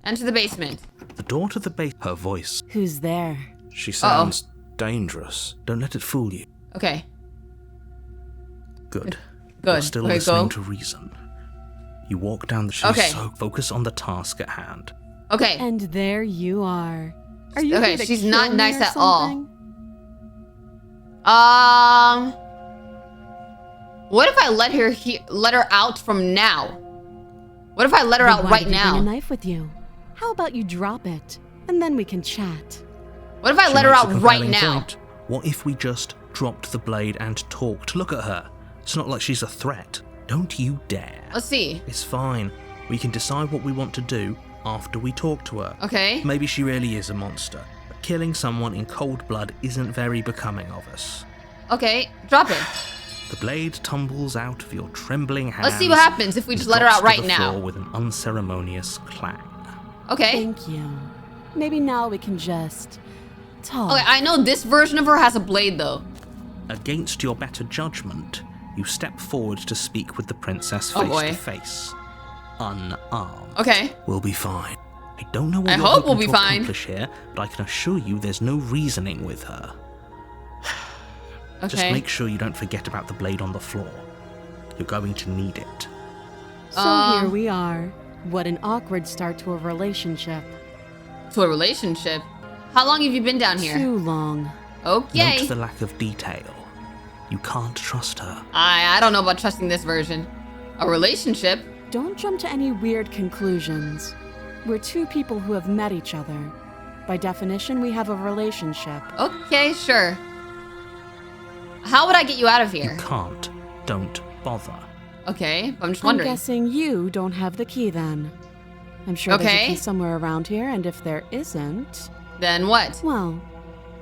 Enter the basement. The door to the base. Her voice. Who's there? She sounds dangerous. Don't let it fool you. Okay. Good. Good. You're still Okay, listening go. to reason. You walk down the Okay. so focus on the task at hand. Okay. And there you are. Are you Okay, here to she's kill not me nice or at all. something? What if I let her out from now? What if I let her Then out why right did you bring a now? knife with you? How about you drop it, and then we can chat. What if I She let her makes a out right compelling now? point. What if we just dropped the blade and talked? Look at her. It's not like she's a threat. Don't you dare. Let's see. It's fine. We can decide what we want to do after we talk to her. Okay. Maybe she really is a monster, but killing someone in cold blood isn't very becoming of us. Okay, drop it. The blade tumbles out of your trembling hands. Let's see what happens if we and just let her out drops to right the now. floor with an unceremonious clang. Okay. Thank you. Maybe now we can just talk. Okay, I know this version of her has a blade though. Against your better judgment, you step forward to speak with the princess Oh, face boy. to face. Unarmed. Okay. We'll be fine. I don't know what I you're hope we'll hoping be to fine. accomplish here, but I can assure you there's no reasoning with her. Okay. Just make sure you don't forget about the blade on the floor. You're going to need it. So here we are. What an awkward start to a relationship. To a relationship. How long have you been down here? Too long. Okay. Note the lack of detail. You can't trust her. I don't know about trusting this version. A relationship? Don't jump to any weird conclusions. We're two people who have met each other. By definition, we have a relationship. Okay, sure. How would I get you out of here? You can't. Don't bother. Okay, I'm just I'm wondering. guessing you don't have the key then. I'm sure there's Okay. a key somewhere around here, and if there isn't, Then what? well,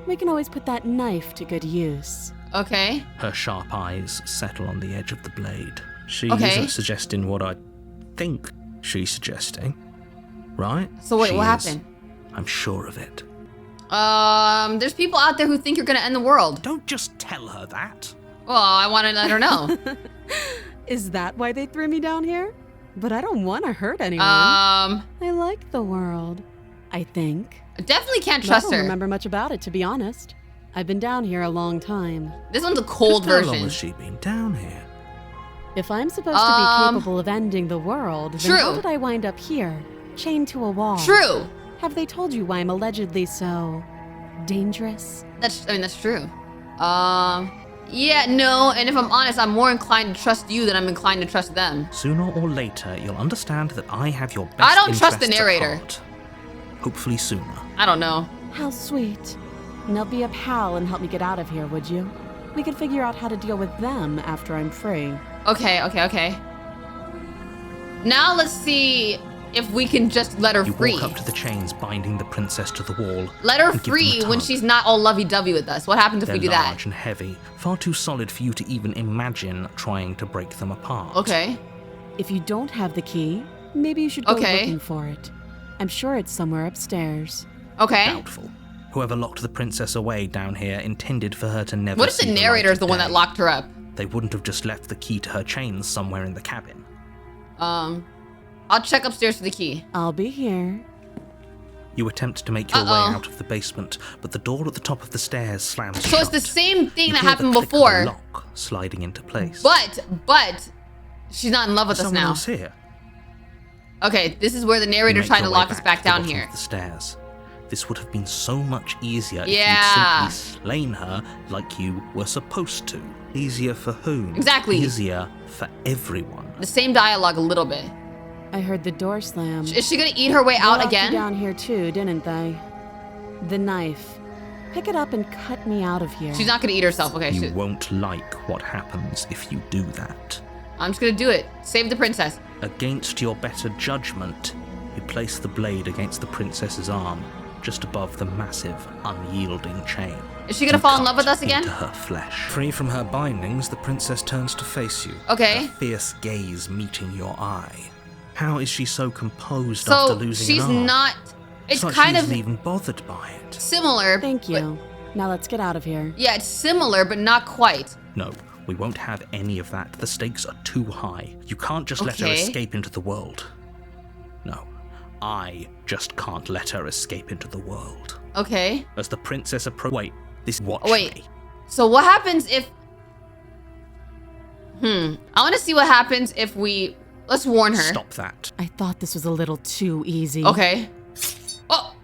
we can always put that knife to good use. Okay. Her sharp eyes settle on the edge of the blade. She Okay. isn't suggesting what I think she's suggesting. Right? So wait, She what is. happened? I'm sure of it. There's people out there who think you're gonna end the world. Don't just tell her that. Well, I want to let her know. Is that why they threw me down here? But I don't want to hurt anyone. I I like the world, I think. definitely can't I trust don't her. remember much about it, to be honest. I've been down here a long time. This one's a cold Just how long version. has she been down here? If I'm supposed to be capable of ending the world, then True. how did I wind up here, chained to a wall? True. Have they told you why I'm allegedly so dangerous? That's true. Yeah, no, and if I'm honest, I'm more inclined to trust you than I'm inclined to trust them. Sooner or later, you'll understand that I have your best I don't trust the interests at narrator. heart. Hopefully sooner. I don't know. How sweet. Now be a pal and help me get out of here, would you? We could figure out how to deal with them after I'm free. Okay. Now let's see if we can just let her You free. walk up to the chains binding the princess to the wall. Let her and give them a free when tug. she's not all lovey-dovey with us. What happens if They're we do that? large and heavy, far too solid for you to even imagine trying to break them apart. Okay. If you don't have the key, maybe you should go Okay. looking for it. I'm sure it's somewhere upstairs. Okay. Doubtful. Whoever locked the princess away down here intended for her to never What if see the light narrator is of the one that day. locked her up? They wouldn't have just left the key to her chains somewhere in the cabin. I'll check upstairs for the key. I'll be here. You attempt to make your way out of the basement, but the door at the top of the stairs slams shut. So it's the same thing You that hear happened the click of before. a lock sliding into place. But she's not in love with us Someone now. else here. Okay, this is where the narrator You make tried to your lock way us back to the down bottom here. of the stairs. This would have been so much easier Yeah. if you'd simply slain her like you were supposed to. Easier for whom? Exactly. Easier for everyone. The same dialogue a little bit. I heard the door slam. Is she gonna eat her way They out locked you again? down here too, didn't they? The knife. Pick it up and cut me out of here. She's not gonna eat herself. Okay, You won't like what happens if you do that. I'm just gonna do it. Save the princess. Against your better judgment, you place the blade against the princess's arm, just above the massive, unyielding chain. Is she gonna fall in love with us again? Into her flesh. Free from her bindings, the princess turns to face you. Okay. Her fierce gaze meeting your eye. How is she so composed after So losing she's an arm? not. It's like kind she of isn't even bothered by it. similar. Thank but- you. Now let's get out of here. yeah, it's similar, but not quite. No, we won't have any of that. The stakes are too high. You can't just let her Okay. escape into the world. No, I just can't let her escape into the world. Okay. As the princess approaches, wait, this watch Wait. me. So what happens if? I want to see what happens if we. Let's warn her. Stop that. I thought this was a little too easy. Okay. Oh.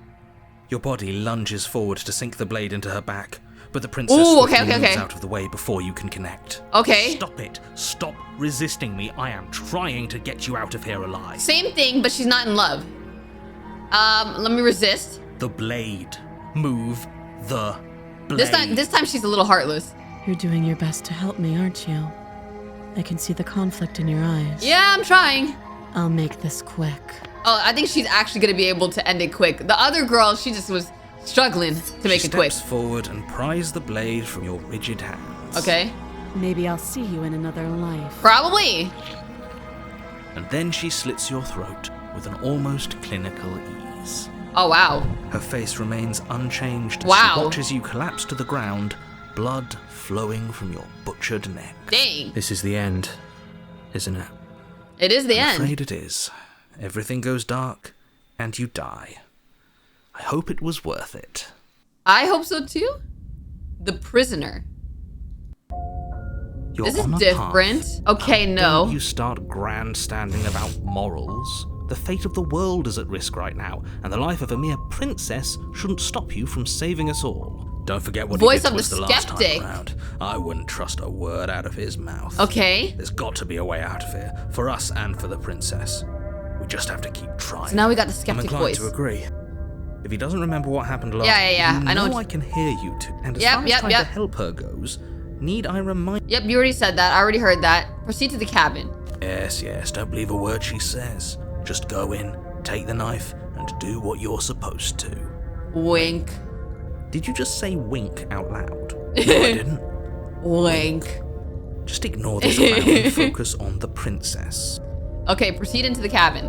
Your body lunges forward to sink the blade into her back, but the princess Ooh, okay, swiftly okay, moves okay. out of the way before you can connect. Okay. Stop it. Stop resisting me. I am trying to get you out of here alive. Same thing, but she's not in love. Let me resist. The blade. Move the blade. This time she's a little heartless. You're doing your best to help me, aren't you? I can see the conflict in your eyes. Yeah, I'm trying. I'll make this quick. Oh, I think she's actually gonna be able to end it quick. The other girl, she just was struggling to make She it quick. steps forward and pries the blade from your rigid hands. Okay. Maybe I'll see you in another life. Probably. And then she slits your throat with an almost clinical ease. Oh, wow. Her face remains unchanged as Wow. she watches you collapse to the ground, blood flowing from your butchered neck. Dang. This is the end, isn't it? It is the I'm end. afraid it is. Everything goes dark, and you die. I hope it was worth it. I hope so too. The prisoner. You're This is on a different. path. Okay, no. Don't you start grandstanding about morals. The fate of the world is at risk right now, and the life of a mere princess shouldn't stop you from saving us all. Don't forget what Voice he did of to us the the last skeptic. time around. I wouldn't trust a word out of his mouth. Okay. There's got to be a way out of here, for us and for the princess. We just have to keep trying. So now we got the I'm skeptic inclined voice. to agree. If he doesn't remember what happened last, Yeah. you I know know what- I can hear you too. And as Yep, far as yep, trying yep. to help her goes, need I remind? Yep, you already said that. I already heard that. Proceed to the cabin. Yes. Don't believe a word she says. Just go in, take the knife, and do what you're supposed to. Wink. Did you just say wink out loud? No, I didn't. Wink. Just ignore the clown and focus on the princess. Okay, proceed into the cabin.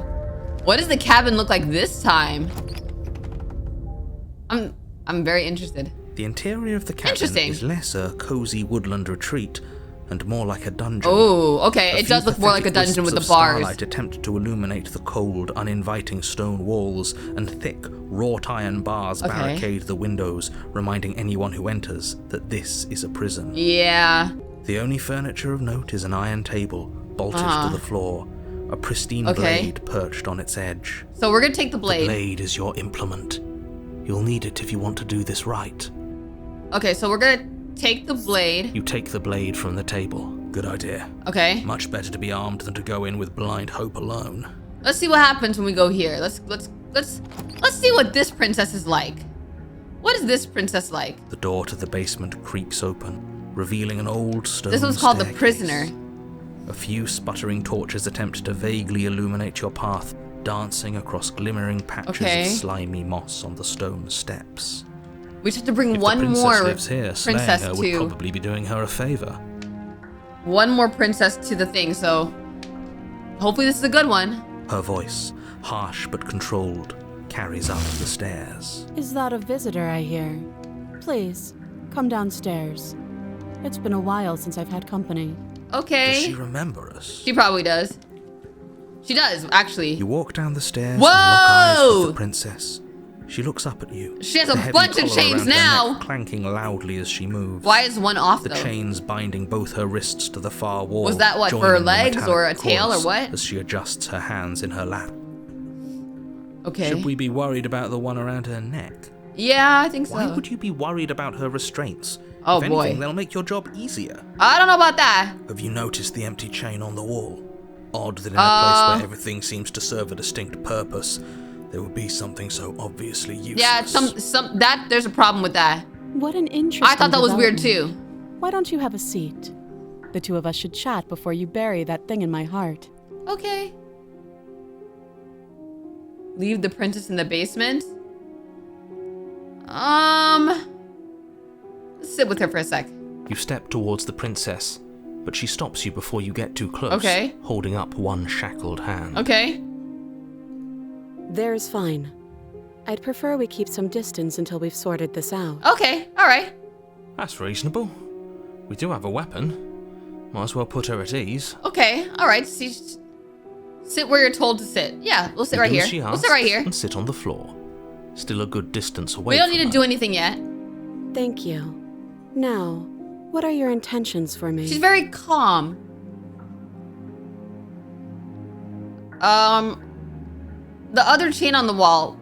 What does the cabin look like this time? I'm very interested. The interior of the cabin Interesting. is less a cozy woodland retreat and more like a dungeon. Oh, okay. A It does few look more like a pathetic dungeon with wisps the of bars. starlight attempt to illuminate the cold, uninviting stone walls, and thick, wrought iron bars Okay. barricade the windows, reminding anyone who enters that this is a prison. Yeah. The only furniture of note is an iron table, bolted to the floor, a pristine Okay. blade perched on its edge. So we're gonna take the The blade. blade is your implement. You'll need it if you want to do this right. Okay, so we're gonna take the blade. You take the blade from the table. Good idea. Okay. Much better to be armed than to go in with blind hope alone. Let's see what happens when we go here. Let's see what this princess is like. What is this princess like? The door to the basement creaks open, revealing an old stone This one's called the staircase. prisoner. A few sputtering torches attempt to vaguely illuminate your path, dancing across glimmering patches Okay. of slimy moss on the stone steps. We just have to bring If one the princess more lives here, slaying princess her would to probably be doing her a favor. one more princess to the thing. So hopefully this is a good one. Her voice, harsh but controlled, carries up the stairs. Is that a visitor I hear? Please, come downstairs. It's been a while since I've had company. Does Okay. she remember us? She probably does. She does, actually. You walk down the stairs Whoa! and lock eyes with the princess. She looks up at you. She has the a heavy bunch of collar chains around her now. neck clanking loudly as she moves. Why is one off, The though? chains binding both her wrists to the far wall. Was that what, for joining her the legs metallic or a tail or chorus what? As she adjusts her hands in her lap. Okay. Should we be worried about the one around her neck? Yeah, I think so. Why would you be worried about her restraints? Oh, if anything, boy. they'll make your job easier. I don't know about that. Have you noticed the empty chain on the wall? Odd that in a place where everything seems to serve a distinct purpose, there would be something so obviously useless. Yeah, there's a problem with that. What an interesting I thought that was weird development. too. Why don't you have a seat? The two of us should chat before you bury that thing in my heart. Okay. Leave the princess in the basement? Sit with her for a sec. You step towards the princess, but she stops you before you get too close, Okay. holding up one shackled hand. Okay. There's fine. I'd prefer we keep some distance until we've sorted this out. Okay, alright. That's reasonable. We do have a weapon. Might as well put her at ease. Okay, alright. Sit where you're told to sit. Yeah, we'll sit You right do here. as she We'll asks sit right here. And sit on the floor. Still a good distance away We don't from need to her. do anything yet. Thank you. Now, what are your intentions for me? She's very calm. The other chain on the wall,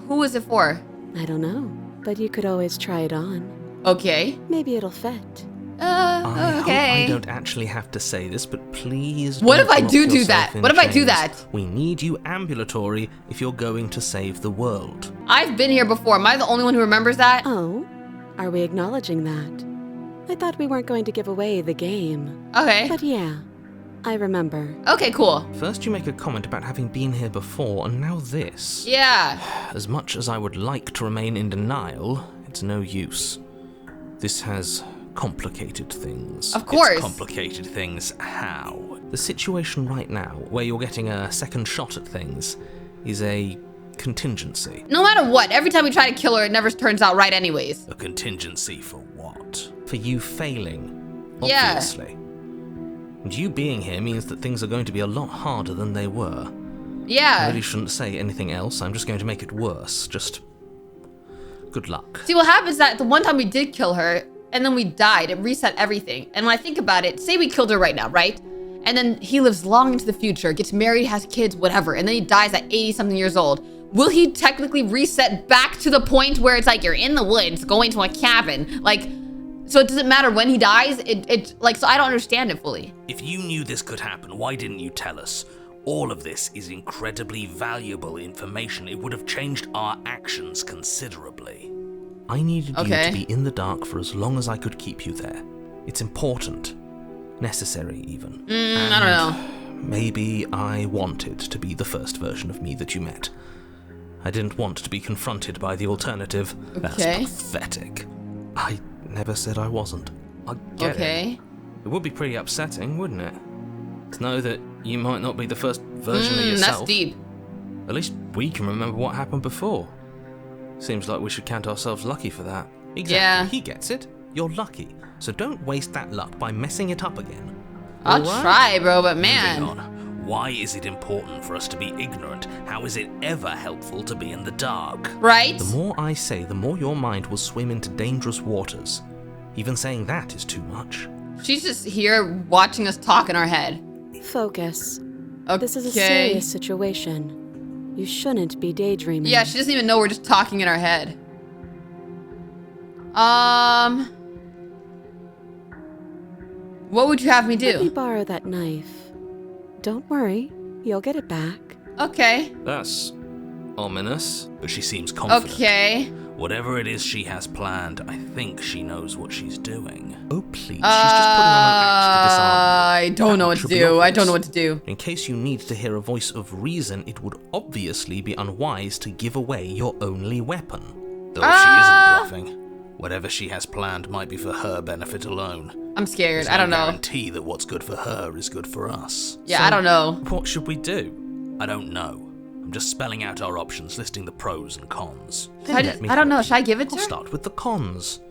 who is it for? I don't know, but you could always try it on. Okay. Maybe it'll fit. I hope Okay. I don't actually have to say this, but please What don't if I lock do yourself that? in What if I do chains. that? We need you ambulatory if you're going to save the world. I've been here before. Am I the only one who remembers that? Oh, are we acknowledging that? I thought we weren't going to give away the game. Okay. But yeah, I remember. Okay, cool. First you make a comment about having been here before, and now this. Yeah. As much as I would like to remain in denial, it's no use. This has complicated things. Of course. It's complicated things. How? The situation right now, where you're getting a second shot at things, is a contingency. No matter what, every time we try to kill her, it never turns out right anyways. A contingency for what? For you failing, Yeah. obviously. And you being here means that things are going to be a lot harder than they were. I Yeah. really shouldn't say anything else. I'm just going to make it worse. Just good luck. See, what happens is that the one time we did kill her, and then we died, it reset everything. And when I think about it, say we killed her right now, right? And then he lives long into the future, gets married, has kids, whatever, and then he dies at 80-something years old. Will he technically reset back to the point where it's like you're in the woods, going to a cabin? Like, so it doesn't matter when he dies? So I don't understand it fully. If you knew this could happen, why didn't you tell us? All of this is incredibly valuable information. It would have changed our actions considerably. I needed you to be in the dark for as long as I could keep you there. It's important. Necessary, even. I don't know. Maybe I wanted to be the first version of me that you met. I didn't want to be confronted by the alternative. That's pathetic. I never said I wasn't. I get it. It would be pretty upsetting, wouldn't it? To know that you might not be the first version of yourself. That's deep. At least we can remember what happened before. Seems like we should count ourselves lucky for that. Exactly. Yeah. He gets it. You're lucky. So don't waste that luck by messing it up again. I'll try, bro, but man. Moving on. Why is it important for us to be ignorant? How is it ever helpful to be in the dark? Right? The more I say, the more your mind will swim into dangerous waters. Even saying that is too much. She's just here watching us talk in our head. Focus. Okay. This is a serious situation. You shouldn't be daydreaming. Yeah, she doesn't even know we're just talking in our head. What would you have me Let me do? borrow that knife. Don't worry, you'll get it back. Okay. That's ominous, but she seems confident. Okay. Whatever it is she has planned, I think she knows what she's doing. Oh, please. She's just putting on an act to disarm you. I don't know what to Should be do. I obvious. don't know what to do. In case you need to hear a voice of reason, it would obviously be unwise to give away your only weapon. Though if she isn't bluffing, whatever she has planned might be for her benefit alone. I'm scared. There's I don't no know. guarantee that what's good for her is good for us. Yeah, So, I don't know. What should we do? I don't know. I'm just spelling out our options, listing the pros and cons. Then let me I don't know. help Should I you. give it to I'll her? start with the cons.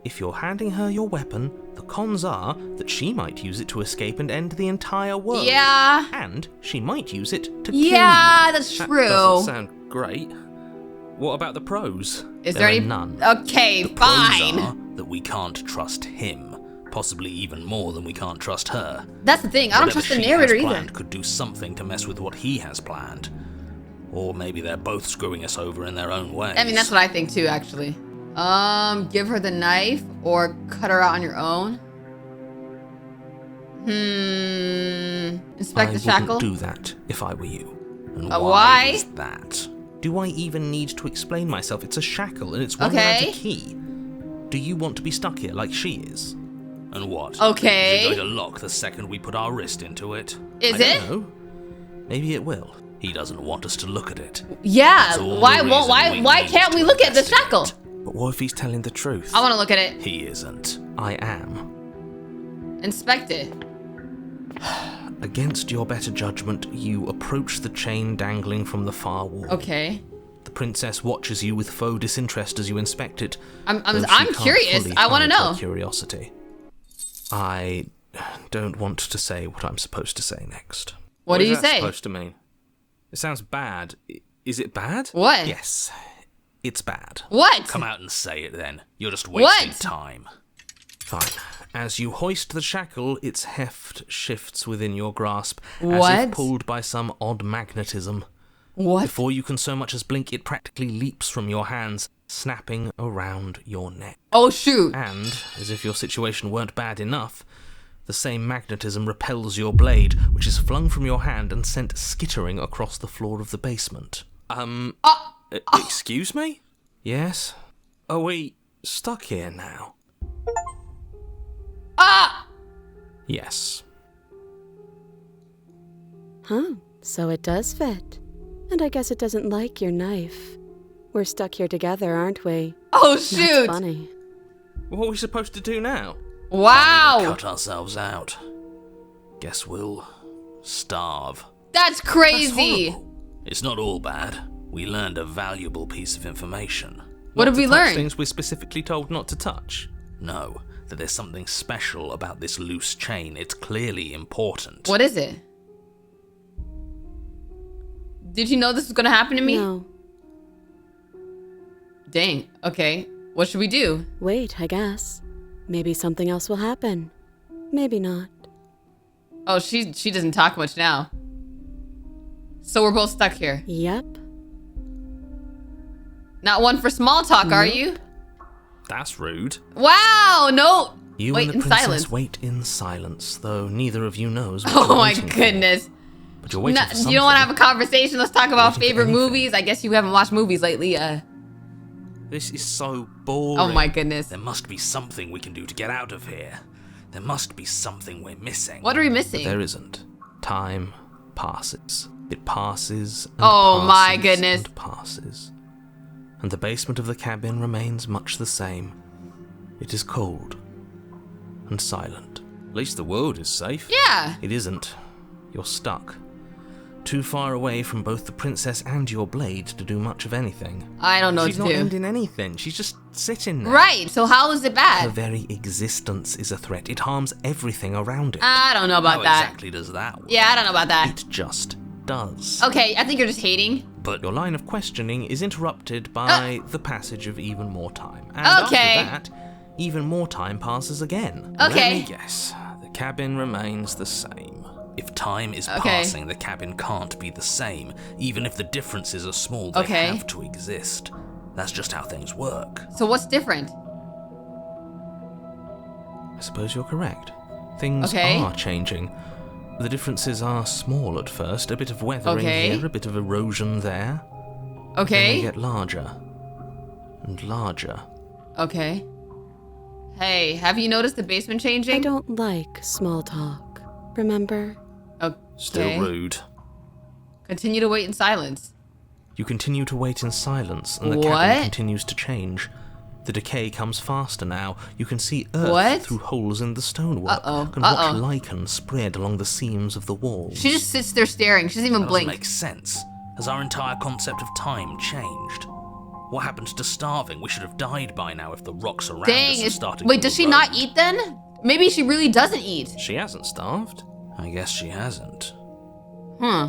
If you're handing her your weapon, the cons are that she might use it to escape and end the entire world. Yeah. And she might use it to kill you. Yeah, that's That true. doesn't sound great. What about the pros? Is there any? None. Okay, The pros fine. are that we can't trust him, possibly even more than we can't trust her. That's the thing. I don't Whatever trust the she narrator has either. planned could do something to mess with what he has planned. Or maybe they're both screwing us over in their own ways. I mean, that's what I think too, actually. Give her the knife or cut her out on your own. Inspect the shackle. I wouldn't do that if I were you. And why? is that? Do I even need to explain myself? It's a shackle and it's one without a key. Do you want to be stuck here like she is? And what? Okay. Is it going to lock the second we put our wrist into it? Is I it? don't know. Maybe it will. He doesn't want us to look at it. Yeah. That's all Why the won't? reason Why need can't to we look at the investigate. shackle? But what if he's telling the truth? I want to look at it. He isn't. I am. Inspect it. Against your better judgment, you approach the chain dangling from the far wall. Okay. The princess watches you with faux disinterest as you inspect it. I'm though she can't curious. fully I want to hide her know. Curiosity. I don't want to say what I'm supposed to say next. What do is you that say? Supposed to mean? It sounds bad. Is it bad? What? Yes, it's bad. What? Come out and say it then. You're just wasting What? time. Fine. As you hoist the shackle, its heft shifts within your grasp, as What? if pulled by some odd magnetism. What? Before you can so much as blink, it practically leaps from your hands, snapping around your neck. Oh shoot. And, as if your situation weren't bad enough, the same magnetism repels your blade, which is flung from your hand and sent skittering across the floor of the basement. Excuse me? Yes? Are we stuck here now? Yes. Huh, so it does fit. And I guess it doesn't like your knife. We're stuck here together, aren't we? Oh That's shoot. funny. What are we supposed to do now? Wow. Cut ourselves out. Guess we'll starve. That's crazy. It's not all bad. We learned a valuable piece of information. What Not did we to touch learn? Things we're specifically told not to touch. No, that there's something special about this loose chain. It's clearly important. What is it? Did you know this was gonna happen to me? No. Dang. Okay. What should we do? Wait, I guess. Maybe something else will happen. Maybe not. Oh, she doesn't talk much now. So we're both stuck here. Yep. Not one for small talk, are you? That's rude. Wow. No. You Wait and the in princess silence. wait in silence, though neither of you knows what Oh you're my waiting for. goodness. But you're waiting for something. You don't want to have a conversation? Let's talk about Waiting for favorite anything. movies. I guess you haven't watched movies lately. This is so boring. Oh my goodness. There must be something we can do to get out of here. There must be something we're missing. What are we missing? There isn't. Time passes. It passes and Oh my passes goodness. and passes. And the basement of the cabin remains much the same. It is cold and silent. At least the world is safe. Yeah. It isn't. You're stuck. Too far away from both the princess and your blade to do much of anything. I don't know She's what not to do. ending anything. She's just sitting there. Right. So how is it Her bad? very existence is a threat. It harms everything around it. I don't know about How that. exactly does that work? Yeah, I don't know about that. It just does. Okay, I think you're just hating. But your line of questioning is interrupted by the passage of even more time. And Okay. after that, even more time passes again. Okay. Let me guess. The cabin remains the same. If time is Okay. passing, the cabin can't be the same. Even if the differences are small, they Okay. have to exist. That's just how things work. So what's different? I suppose you're correct. Things Okay. are changing. The differences are small at first. A bit of weathering Okay. here, a bit of erosion there. Then they Okay. get larger and larger. Okay. Hey, have you noticed the basement changing? I don't like small talk. Remember? Okay. Still rude. Continue to wait in silence. You continue to wait in silence, and the What? cabin continues to change. The decay comes faster now. You can see earth What? through holes in the stonework. Uh-oh, And watch uh-oh. lichen spread along the seams of the walls. She just sits there staring. She doesn't even That doesn't blink. make sense. Has our entire concept of time changed? What happened to starving? We should have died by now if the rocks around us Dang. had started Wait, to does she erode. not eat then? Maybe she really doesn't eat. She hasn't starved. I guess she hasn't. Hmm.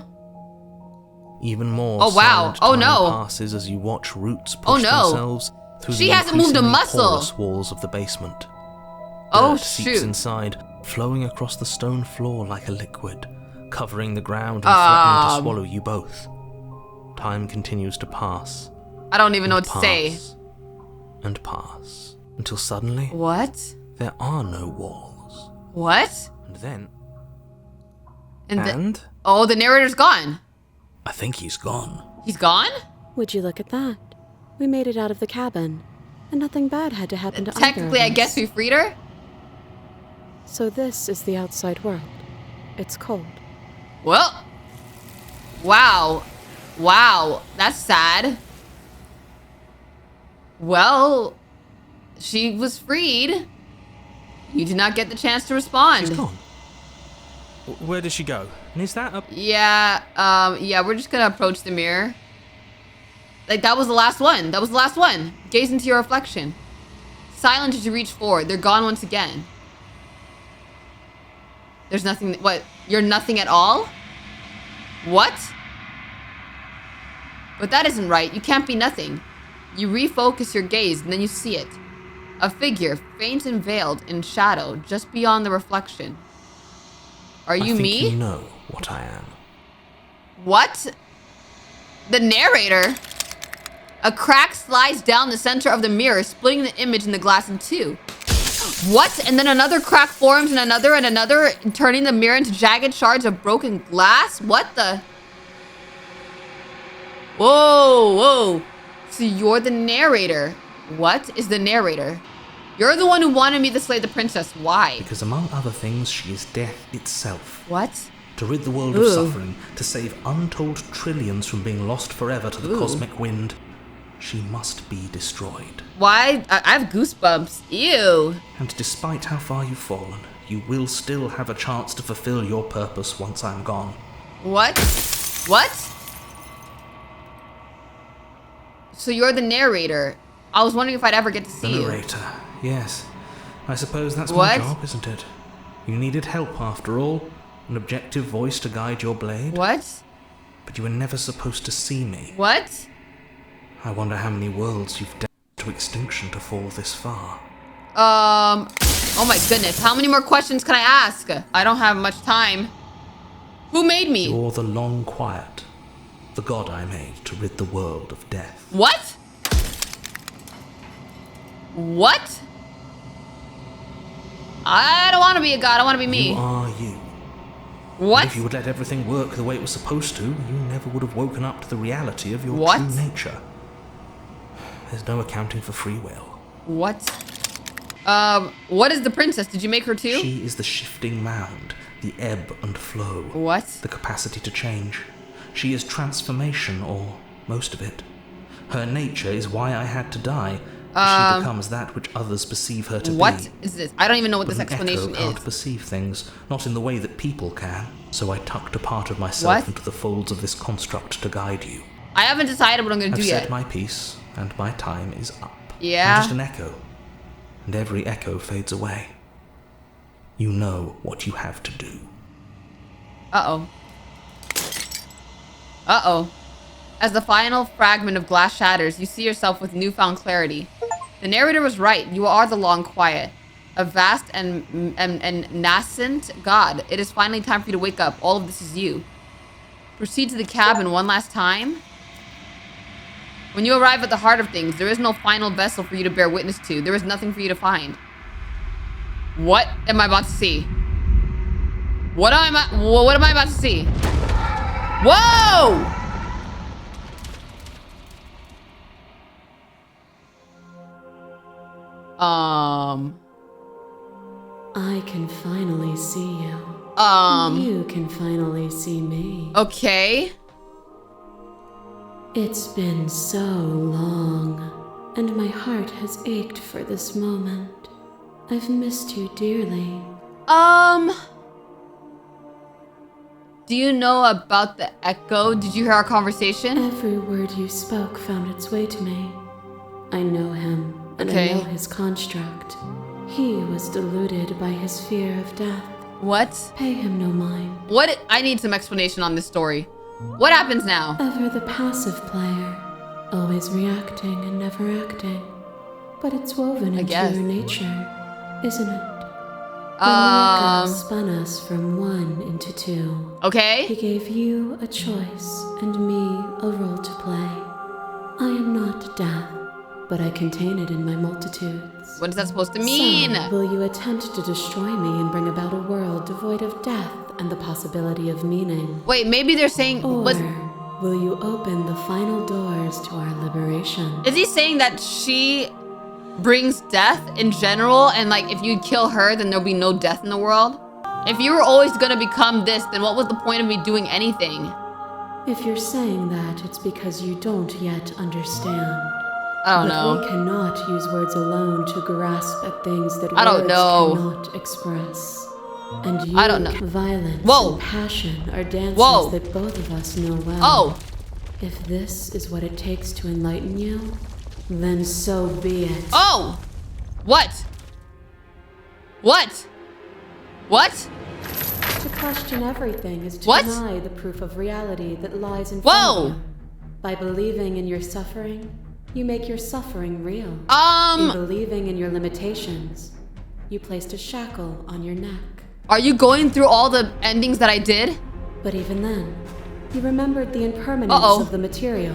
Even more. Oh wow! Oh no! Passes as you watch roots push themselves through She the hasn't moved a muscle. porous walls of the basement. Oh Dirt seeps shoot! inside, flowing across the stone floor like a liquid, covering the ground and threatening to swallow you both. Time continues to pass. I don't even know what to say. And pass until suddenly, What? there are no walls. What? And then, and oh, the narrator's gone. I think he's gone. He's gone? Would you look at that? We made it out of the cabin, and nothing bad had to happen to either of Technically, I us. guess we freed her. So this is the outside world. It's cold. Well, wow. Wow, that's sad. Well, she was freed. You did not get the chance to respond. She's gone. Where did she go? And is that a... Yeah, yeah, we're just gonna approach the mirror. Like, that was the last one. That was the last one. Gaze into your reflection. Silent as you reach forward. They're gone once again. There's nothing... What? You're nothing at all? What? But that isn't right. You can't be nothing. You refocus your gaze, and then you see it. A figure, faint and veiled in shadow, just beyond the reflection. Are you me? I think you know what I am. What? The narrator? A crack slides down the center of the mirror, splitting the image in the glass in two. What? And then another crack forms, and another, turning the mirror into jagged shards of broken glass? What the? Whoa, whoa. So you're the narrator. What is the narrator? You're the one who wanted me to slay the princess. Why? Because among other things, she is death itself. What? To rid the world of suffering, to save untold trillions from being lost forever to the cosmic wind, she must be destroyed. Why? I have goosebumps. Ew. And despite how far you've fallen, you will still have a chance to fulfill your purpose once I'm gone. What? What? So you're the narrator. I was wondering if I'd ever get to see The you. narrator, yes. I suppose that's What? my job, isn't it? You needed help after all. An objective voice to guide your blade. What? But you were never supposed to see me. What? I wonder how many worlds you've damned to extinction to fall this far. Oh my goodness. How many more questions can I ask? I don't have much time. Who made me? You're the long quiet. The god I made to rid the world of death. What? What? I don't want to be a god. I want to be me. You are you. What? And if you would let everything work the way it was supposed to, you never would have woken up to the reality of your true nature. There's no accounting for free will. What? What is the princess? Did you make her too? She is the shifting mound, the ebb and flow. What? The capacity to change. She is transformation, or most of it. Her nature is why I had to die. She becomes that which others perceive her to be. What is this? I don't even know what But this explanation an echo is. can't perceive things, not in the way that people can. So I tucked a part of myself into the folds of this construct to guide you. I haven't decided what I'm going to do yet. I've said my piece, and my time is up. Yeah? I'm just an echo, and every echo fades away. You know what you have to do. Uh-oh. Uh-oh. As the final fragment of glass shatters, you see yourself with newfound clarity. The narrator was right. You are the long quiet. A vast and nascent god. It is finally time for you to wake up. All of this is you. Proceed to the cabin one last time. When you arrive at the heart of things, there is no final vessel for you to bear witness to. There is nothing for you to find. What am I about to see? What am I about to see? Whoa! I can finally see you. You can finally see me. Okay. It's been so long, and my heart has ached for this moment. I've missed you dearly. Do you know about the echo? Did you hear our conversation? Every word you spoke found its way to me. I know him, and I know his construct. He was deluded by his fear of death. What? Pay him no mind. What? I need some explanation on this story. What happens now? Ever the passive player, always reacting and never acting. But it's woven into your nature, isn't it? When the echo spun us from one into two. Okay. He gave you a choice and me a role to play. I am not death, but I contain it in my multitudes. What is that supposed to mean? So, will you attempt to destroy me and bring about a world devoid of death and the possibility of meaning? Wait, maybe they're saying... Or will you open the final doors to our liberation? Is he saying that she brings death in general, and like if you kill her, then there'll be no death in the world? If you were always gonna become this, then what was the point of me doing anything? If you're saying that, it's because you don't yet understand. I don't know. We cannot use words alone to grasp at things that I don't words know. cannot express. And you, I don't know. Violence Whoa. and passion are dances Whoa. that both of us know well. Oh. If this is what it takes to enlighten you, then so be it. Oh! What? What? What? To question everything is to What? deny the proof of reality that lies in front Whoa! of you. By believing in your suffering, you make your suffering real. In believing in your limitations, you placed a shackle on your neck. Are you going through all the endings that I did? But even then, you remembered the impermanence of the material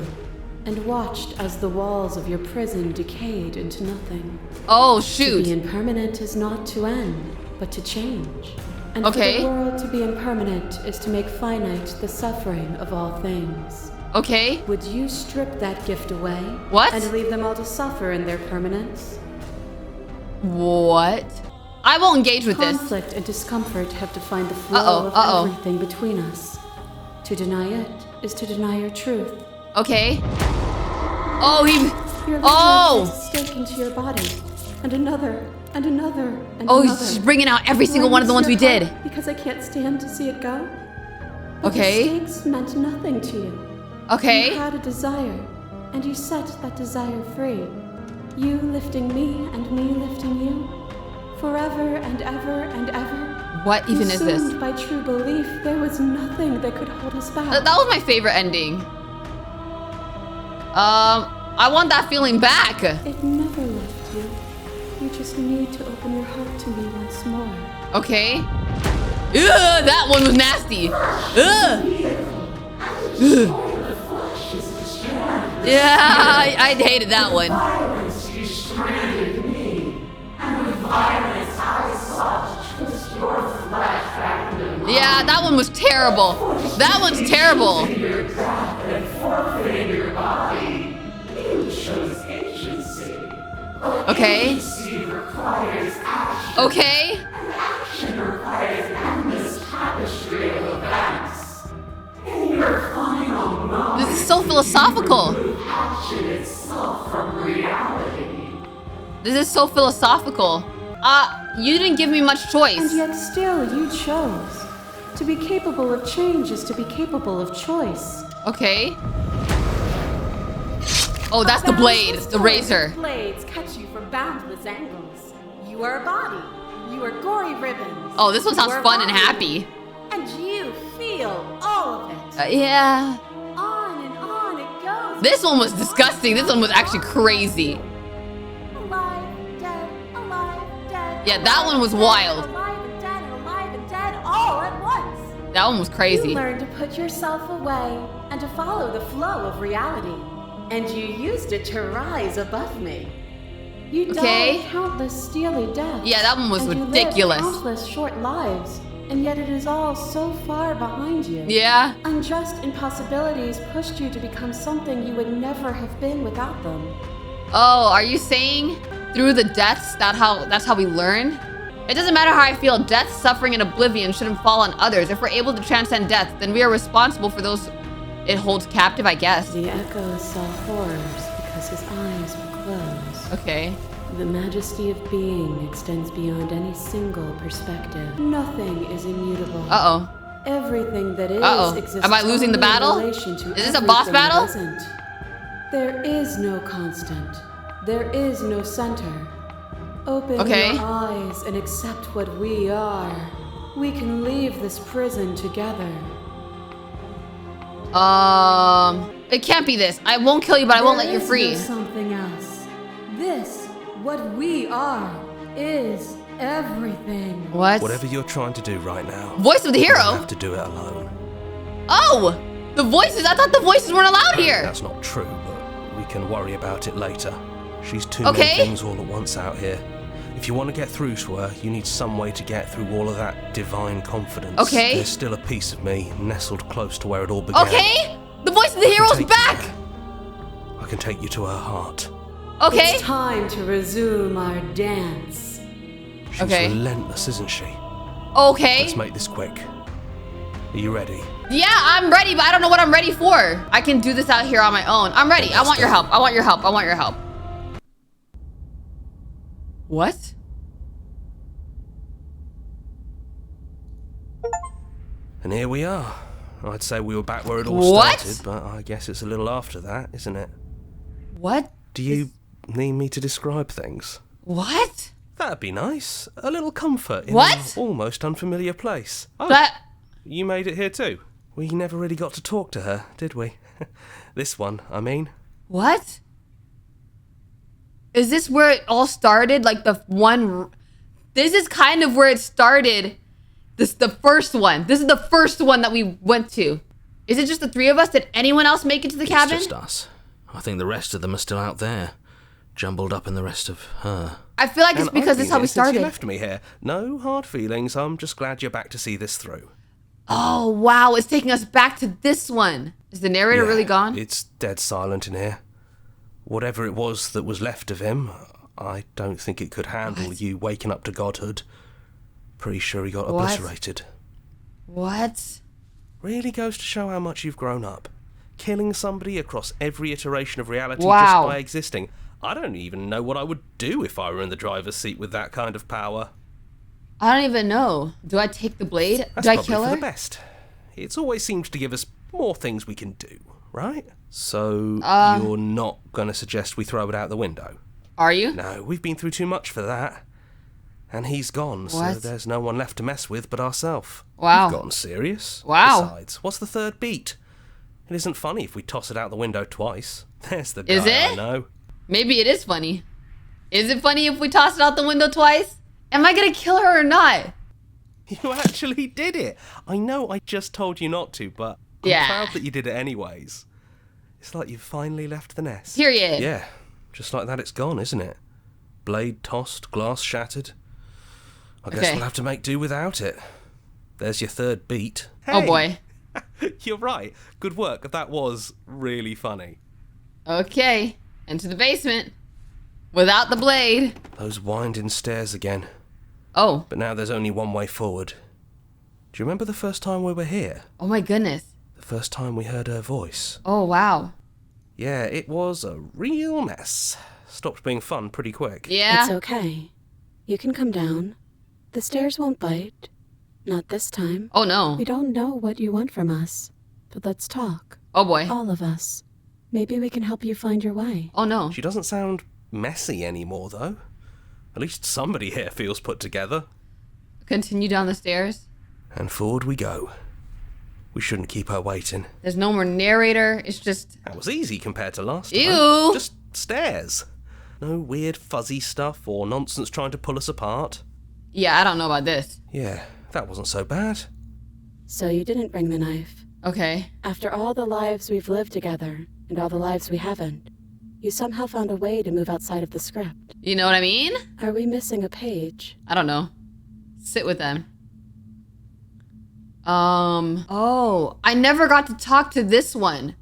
and watched as the walls of your prison decayed into nothing. Oh, To shoot. be impermanent is not to end, but to change. And Okay. for the world to be impermanent is to make finite the suffering of all things. Okay. Would you strip that gift away? What? And leave them all to suffer in their permanence? What? I won't engage with this. Conflict and discomfort have defined the flow of everything between us. To deny it is to deny your truth. Okay. Oh, he... Your Oh! is stake into your body. And another, and another, and Oh, another. she's bringing out every single Do I one of the miss ones we your did. heart Because I can't stand to see it go? But Okay. the stakes meant nothing to you. Okay. You had a desire, and you set that desire free. You lifting me and me lifting you. Forever and ever and ever. What even is this? Consumed by true belief, there was nothing that could hold us back. That was my favorite ending. I want that feeling back. It never left you. You just need to open your heart to me once more. Okay. Ugh, that one was nasty. Ugh. Ugh. Yeah, I hated that one. Violence you stranded me, and with violence I sought to twist your flesh back into Yeah, that one was terrible. That one's terrible. your death and forfeiting your body. You chose agency. Okay. Agency requires action. Okay. Action requires endless tapestry of events. In your final moment, This is so philosophical. action itself from reality. This is so philosophical. You didn't give me much And choice. yet still you chose. To be capable of change is to be capable of choice. Okay. Oh, that's the blade, the razor. Blades cut you from boundless angles. You are a body. You are gory ribbons. Oh, this one You sounds are fun and body. happy. And you feel all of it. Yeah. On and on it goes. This one was disgusting. This one was actually crazy. Alive, dead, alive, dead. Yeah, that one was dead, wild. alive and dead, all at once. That one was crazy. You learned to put yourself away and to follow the flow of reality. And you used it to rise above me. You Okay. died countless steely deaths. Yeah, that one was and you lived ridiculous. countless short lives, and yet it is all so far behind you. Yeah. Unjust impossibilities pushed you to become something you would never have been without them. Oh, are you saying through the deaths that's how we learn? It doesn't matter how I feel. Death, suffering, and oblivion shouldn't fall on others. If we're able to transcend death, then we are responsible for those it holds captive, I guess. The echo saw horrors because his eyes were closed. Okay. The majesty of being extends beyond any single perspective. Nothing is immutable. Uh-oh. Everything that is Uh-oh. exists Am I losing the only in battle? relation to Is this a boss everything battle? that isn't. There is no constant. There is no center. Open Okay. your eyes and accept what we are. We can leave this prison together. It can't be this. I won't kill you, but I won't let you free. There is no something else. This, what we are, is everything. What? Whatever you're trying to do right now. Voice of the You hero? don't have to do it alone. Oh! The voices! I thought the voices weren't allowed here! That's not true, but we can worry about it later. She's too Okay. many things all at once out here. If you want to get through to her, you need some way to get through all of that divine confidence. Okay. There's still a piece of me nestled close to where it all began. Okay! The voice of the hero's take back! I can take you to her heart. Okay. It's time to resume our dance. She's Okay. relentless, isn't she? Okay. Let's make this quick. Are you ready? Yeah, I'm ready, but I don't know what I'm ready for. I can do this out here on my own. I'm ready. I want your help. I want your help. I want your help. What? And here we are. I'd say we were back where it all What? started, but I guess it's a little after that, isn't it? What? Do you need me to describe things? What? That'd be nice. A little comfort in What? an almost unfamiliar place. Oh, That... you made it here too. We never really got to talk to her, did we? This one, I mean. What? Is this where it all started? Like the one... This is kind of where it started. This is the first one. This is the first one that we went to. Is it just the three of us? Did anyone else make it to the cabin? It's just us. I think the rest of them are still out there, jumbled up in the rest of her. I feel like it's And because I've this is been how here we since you started. left me here. No hard feelings. I'm just glad you're back to see this through. Oh, wow. It's taking us back to this one. Is the narrator Yeah, really gone? It's dead silent in here. Whatever it was that was left of him, I don't think it could handle you waking up to godhood. Pretty sure he got What? obliterated. What? Really goes to show how much you've grown up. Killing somebody across every iteration of reality Wow. just by existing. I don't even know what I would do if I were in the driver's seat with that kind of power. I don't even know. Do I take the blade? That's Do I probably kill for her? the best. It's always seemed to give us more things we can do, right? So you're not going to suggest we throw it out the window? Are you? No, we've been through too much for that. And he's gone, so What? there's no one left to mess with but ourselves. Wow. We've gotten serious. Wow. Besides, what's the third beat? It isn't funny if we toss it out the window twice. There's the guy Is it? I know. Maybe it is funny. Is it funny if we toss it out the window twice? Am I gonna kill her or not? You actually did it. I know I just told you not to, but I'm Yeah. proud that you did it anyways. It's like you've finally left the nest. Period. Yeah, just like that it's gone, isn't it? Blade tossed, glass shattered. I guess Okay. we'll have to make do without it. There's your third beat. Oh Hey, boy. You're right. Good work. That was really funny. Okay. Into the basement. Without the blade. Those winding stairs again. Oh. But now there's only one way forward. Do you remember the first time we were here? Oh my goodness. The first time we heard her voice? Oh wow. Yeah, it was a real mess. Stopped being fun pretty quick. Yeah. It's okay. You can come down. The stairs won't bite. Not this time. Oh no. We don't know what you want from us, but let's talk. Oh boy. All of us. Maybe we can help you find your way. Oh no. She doesn't sound messy anymore, though. At least somebody here feels put together. Continue down the stairs. And forward we go. We shouldn't keep her waiting. There's no more narrator. It's just... That was easy compared to last time. Ew. Just stairs. No weird fuzzy stuff or nonsense trying to pull us apart. Yeah, I don't know about this. Yeah, that wasn't so bad. So you didn't bring the knife. Okay. After all the lives we've lived together, and all the lives we haven't, you somehow found a way to move outside of the script. You know what I mean? Are we missing a page? I don't know. Sit with them. Oh, I never got to talk to this one.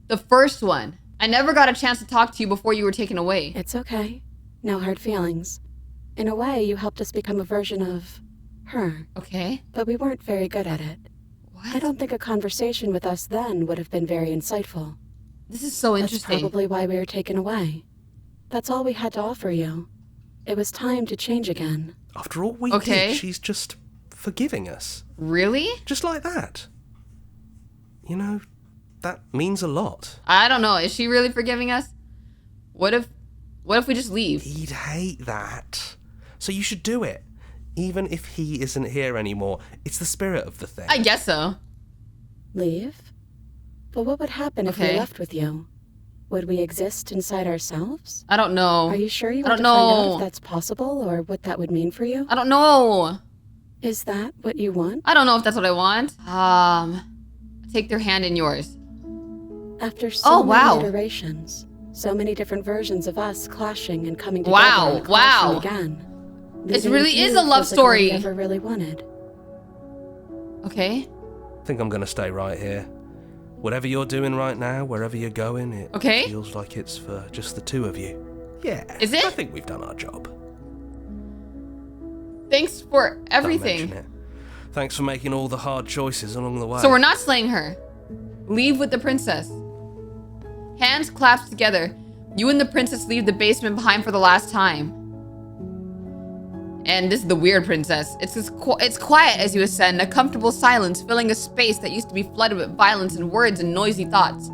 The first one. I never got a chance to talk to you before you were taken away. It's okay. No hard feelings. In a way, you helped us become a version of her, Okay. but we weren't very good at it. I What? don't think a conversation with us then would have been very insightful. This is so That's interesting. probably why we were taken away. That's all we had to offer you. It was time to change again. After all we Okay. did, she's just forgiving us. Really? Just like that. You know, that means a lot. I don't know. Is she really forgiving us? What if we just leave? He'd hate that. So you should do it. Even if he isn't here anymore. It's the spirit of the thing. I guess so. Leave? But what would happen if we left with you? Would we exist inside ourselves? I don't know. Are you sure you want to find out if that's possible or what that would mean for you? I don't know. Is that what you want? I don't know if that's what I want. Take their hand in yours. After so many iterations, so many different versions of us clashing and coming together and clashing again. It really is a love story. I never really wanted. Okay. I think I'm gonna stay right here. Whatever you're doing right now, wherever you're going, it feels like it's for just the two of you. Yeah. Is it? I think we've done our job. Thanks for everything. Don't mention it. Thanks for making all the hard choices along the way. So we're not slaying her. Leave with the princess. Hands clasped together. You and the princess leave the basement behind for the last time. And this is the weird princess. It's quiet as you ascend, a comfortable silence filling a space that used to be flooded with violence and words and noisy thoughts.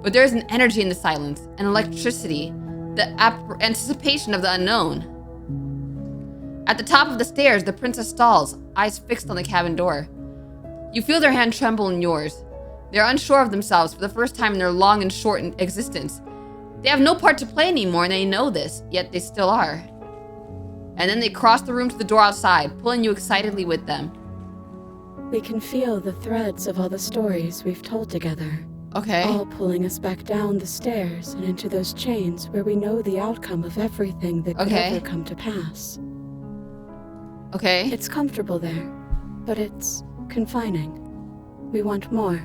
But there is an energy in the silence, an electricity, the anticipation of the unknown. At the top of the stairs, the princess stalls, eyes fixed on the cabin door. You feel their hand tremble in yours. They are unsure of themselves for the first time in their long and short existence. They have no part to play anymore and they know this, yet they still are. And then they cross the room to the door outside, pulling you excitedly with them. We can feel the threads of all the stories we've told together. Okay. All pulling us back down the stairs and into those chains where we know the outcome of everything that could ever come to pass. Okay. It's comfortable there, but it's confining. We want more.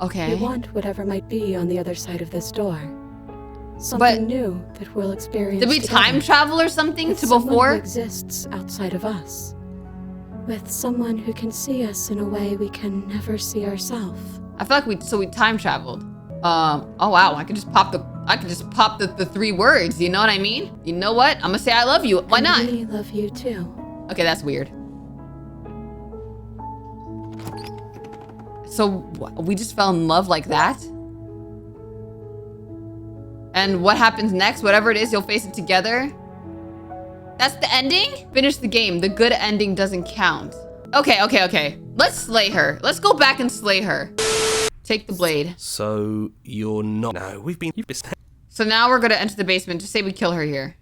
Okay. We want whatever might be on the other side of this door. Something new that we'll experience Did we time travel or something to before? Someone who exists outside of us. With someone who can see us in a way we can never see ourselves. I feel like we time traveled. Oh wow, I could just pop the three words, you know what I mean? You know what? I'm gonna say I love you. Why not? We love you too. Okay, that's weird. So we just fell in love like that? And what happens next? Whatever it is, you'll face it together? That's the ending? Finish the game. The good ending doesn't count. Okay. Let's slay her. Let's go back and slay her. Take the blade. So you're not... No, you've been... So now we're gonna enter the basement. Just say we kill her here.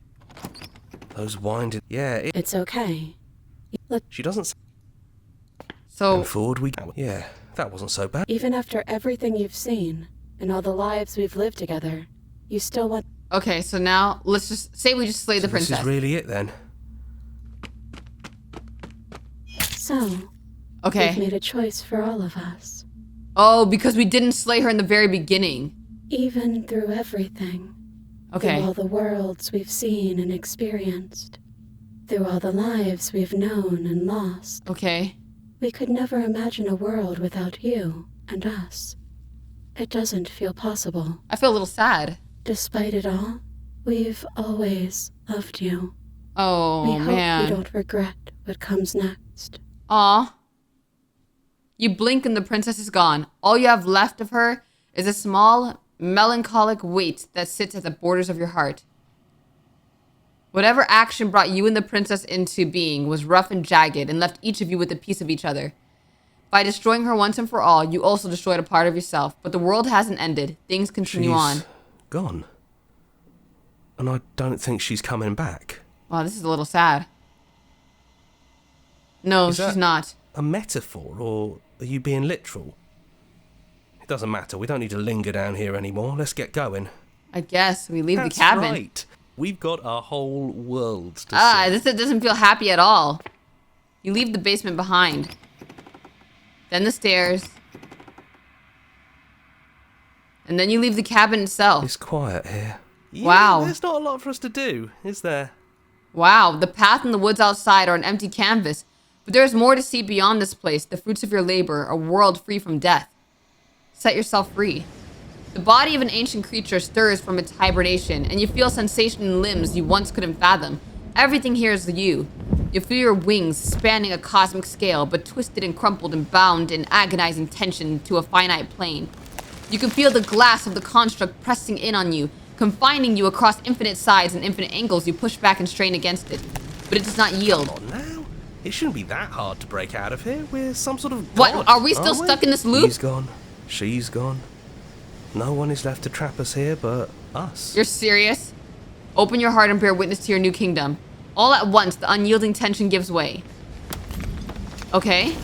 Those winded... Yeah, it's okay. She doesn't... So... And forward we... Yeah, that wasn't so bad. Even after everything you've seen, and all the lives we've lived together, you still want... Okay, so now, let's just say we just slay the princess. This is really it then? So... Okay. We've made a choice for all of us. Oh, because we didn't slay her in the very beginning. Even through everything. Okay. Through all the worlds we've seen and experienced. Through all the lives we've known and lost. Okay. We could never imagine a world without you and us. It doesn't feel possible. I feel a little sad. Despite it all, we've always loved you. Oh, man. We hope you don't regret what comes next. Aw. You blink and the princess is gone. All you have left of her is a small, melancholic weight that sits at the borders of your heart. Whatever action brought you and the princess into being was rough and jagged and left each of you with a piece of each other. By destroying her once and for all, you also destroyed a part of yourself. But the world hasn't ended. Things continue on. She's gone. And I don't think she's coming back. Wow, this is a little sad. No, she's not. A metaphor, or are you being literal? It doesn't matter. We don't need to linger down here anymore. Let's get going. I guess we leave the cabin. That's right. We've got our whole world to see. This doesn't feel happy at all. You leave the basement behind. Then the stairs. And then you leave the cabin itself. It's quiet here. Yeah, wow. There's not a lot for us to do, is there? Wow, the path and the woods outside are an empty canvas. But there is more to see beyond this place, the fruits of your labor, a world free from death. Set yourself free. The body of an ancient creature stirs from its hibernation, and you feel sensation in limbs you once couldn't fathom. Everything here is you. You feel your wings spanning a cosmic scale, but twisted and crumpled and bound in agonizing tension to a finite plane. You can feel the glass of the construct pressing in on you, confining you across infinite sides and infinite angles you push back and strain against it. But it does not yield. Come on now. It shouldn't be that hard to break out of here. We're some sort of god, what? Are we still stuck in this loop? He's gone. She's gone. No one is left to trap us here but us. You're serious? Open your heart and bear witness to your new kingdom. All at once, the unyielding tension gives way. Okay.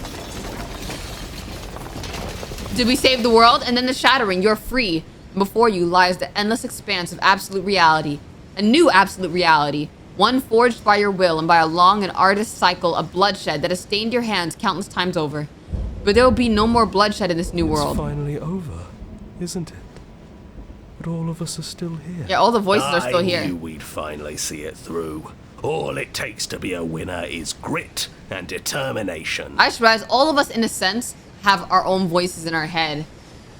Did we save the world? And then the shattering, you're free. And before you lies the endless expanse of absolute reality. A new absolute reality. One forged by your will and by a long and arduous cycle of bloodshed that has stained your hands countless times over. But there will be no more bloodshed in this new world. It's finally over, isn't it? But all of us are still here. Yeah, all the voices are still I here. knew we'd finally see it through. All it takes to be a winner is grit and determination. I just realized all of us, in a sense, have our own voices in our head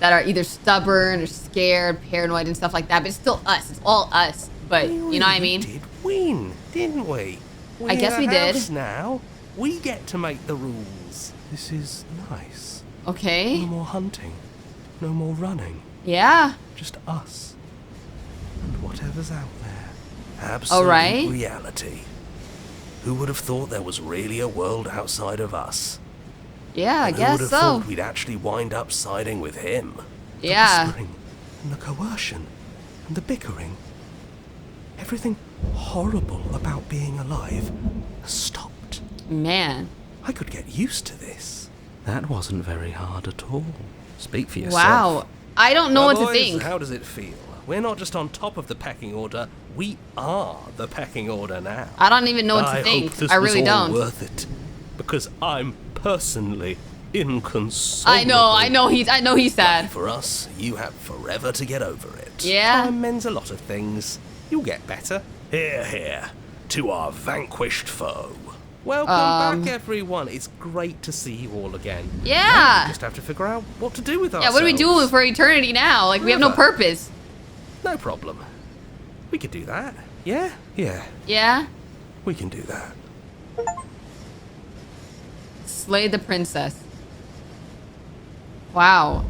that are either stubborn or scared, paranoid, and stuff like that. But it's still us. It's all us. But you know what I mean? We did win, didn't we? I guess we did. Now we get to make the rules. This is nice. Okay. No more hunting. No more running. Yeah. Just us. And whatever's out there. Absolute Alright. reality. Who would have thought there was really a world outside of us? Yeah, I And guess who would have so. thought we'd actually wind up siding with him? Yeah. The whispering and the coercion and the bickering. Everything horrible about being alive has stopped. Man. I could get used to this. That wasn't very hard at all. Speak for yourself. Wow. I don't know Well, what to boys, think. How does it feel? We're not just on top of the pecking order. We are the pecking order now. I don't even know what to I think. hope this I really was all don't. worth it, because I'm personally inconsolable. I know he's sad. For us, you have forever to get over it. Yeah. Time mends a lot of things. You'll get better. Here, here, to our vanquished foe. Welcome back, everyone. It's great to see you all again. Yeah. We just have to figure out what to do with Yeah, ourselves. what do we do for eternity now? Like, we have no Forever. purpose. No problem. We could do that. Yeah? Yeah, Yeah? we can do that. Slay the princess. Wow.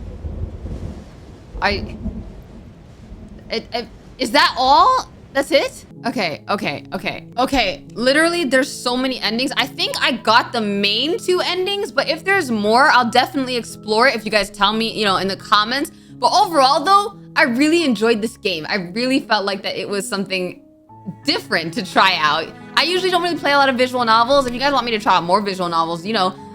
Is that all? That's it? Okay. Literally, there's so many endings. I think I got the main two endings, but if there's more, I'll definitely explore it if you guys tell me, in the comments. But overall, though, I really enjoyed this game. I really felt like that it was something different to try out. I usually don't really play a lot of visual novels. If you guys want me to try out more visual novels,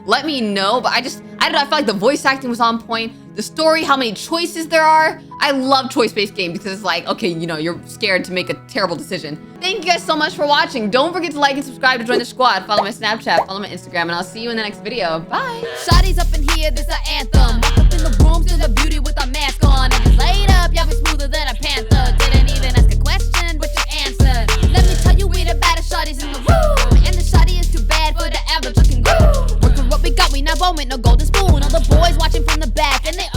let me know. But I don't know, I felt like the voice acting was on point. The story, how many choices there are. I love choice-based games because it's like, okay, you're scared to make a terrible decision. Thank you guys so much for watching. Don't forget to like and subscribe to join the squad. Follow my Snapchat, follow my Instagram, and I'll see you in the next video. Bye. Shawty's up in here, this a anthem. Walk up in the room, still a beauty with a mask on. If it's laid up, y'all be smoother than a panther. Didn't even ask a question, but you answered. Let me tell you, we the baddest shawty's in the room. And the shawty is too bad for the average looking group. Work with what we got, we not born with no golden spoon. All the boys watching from the back, and they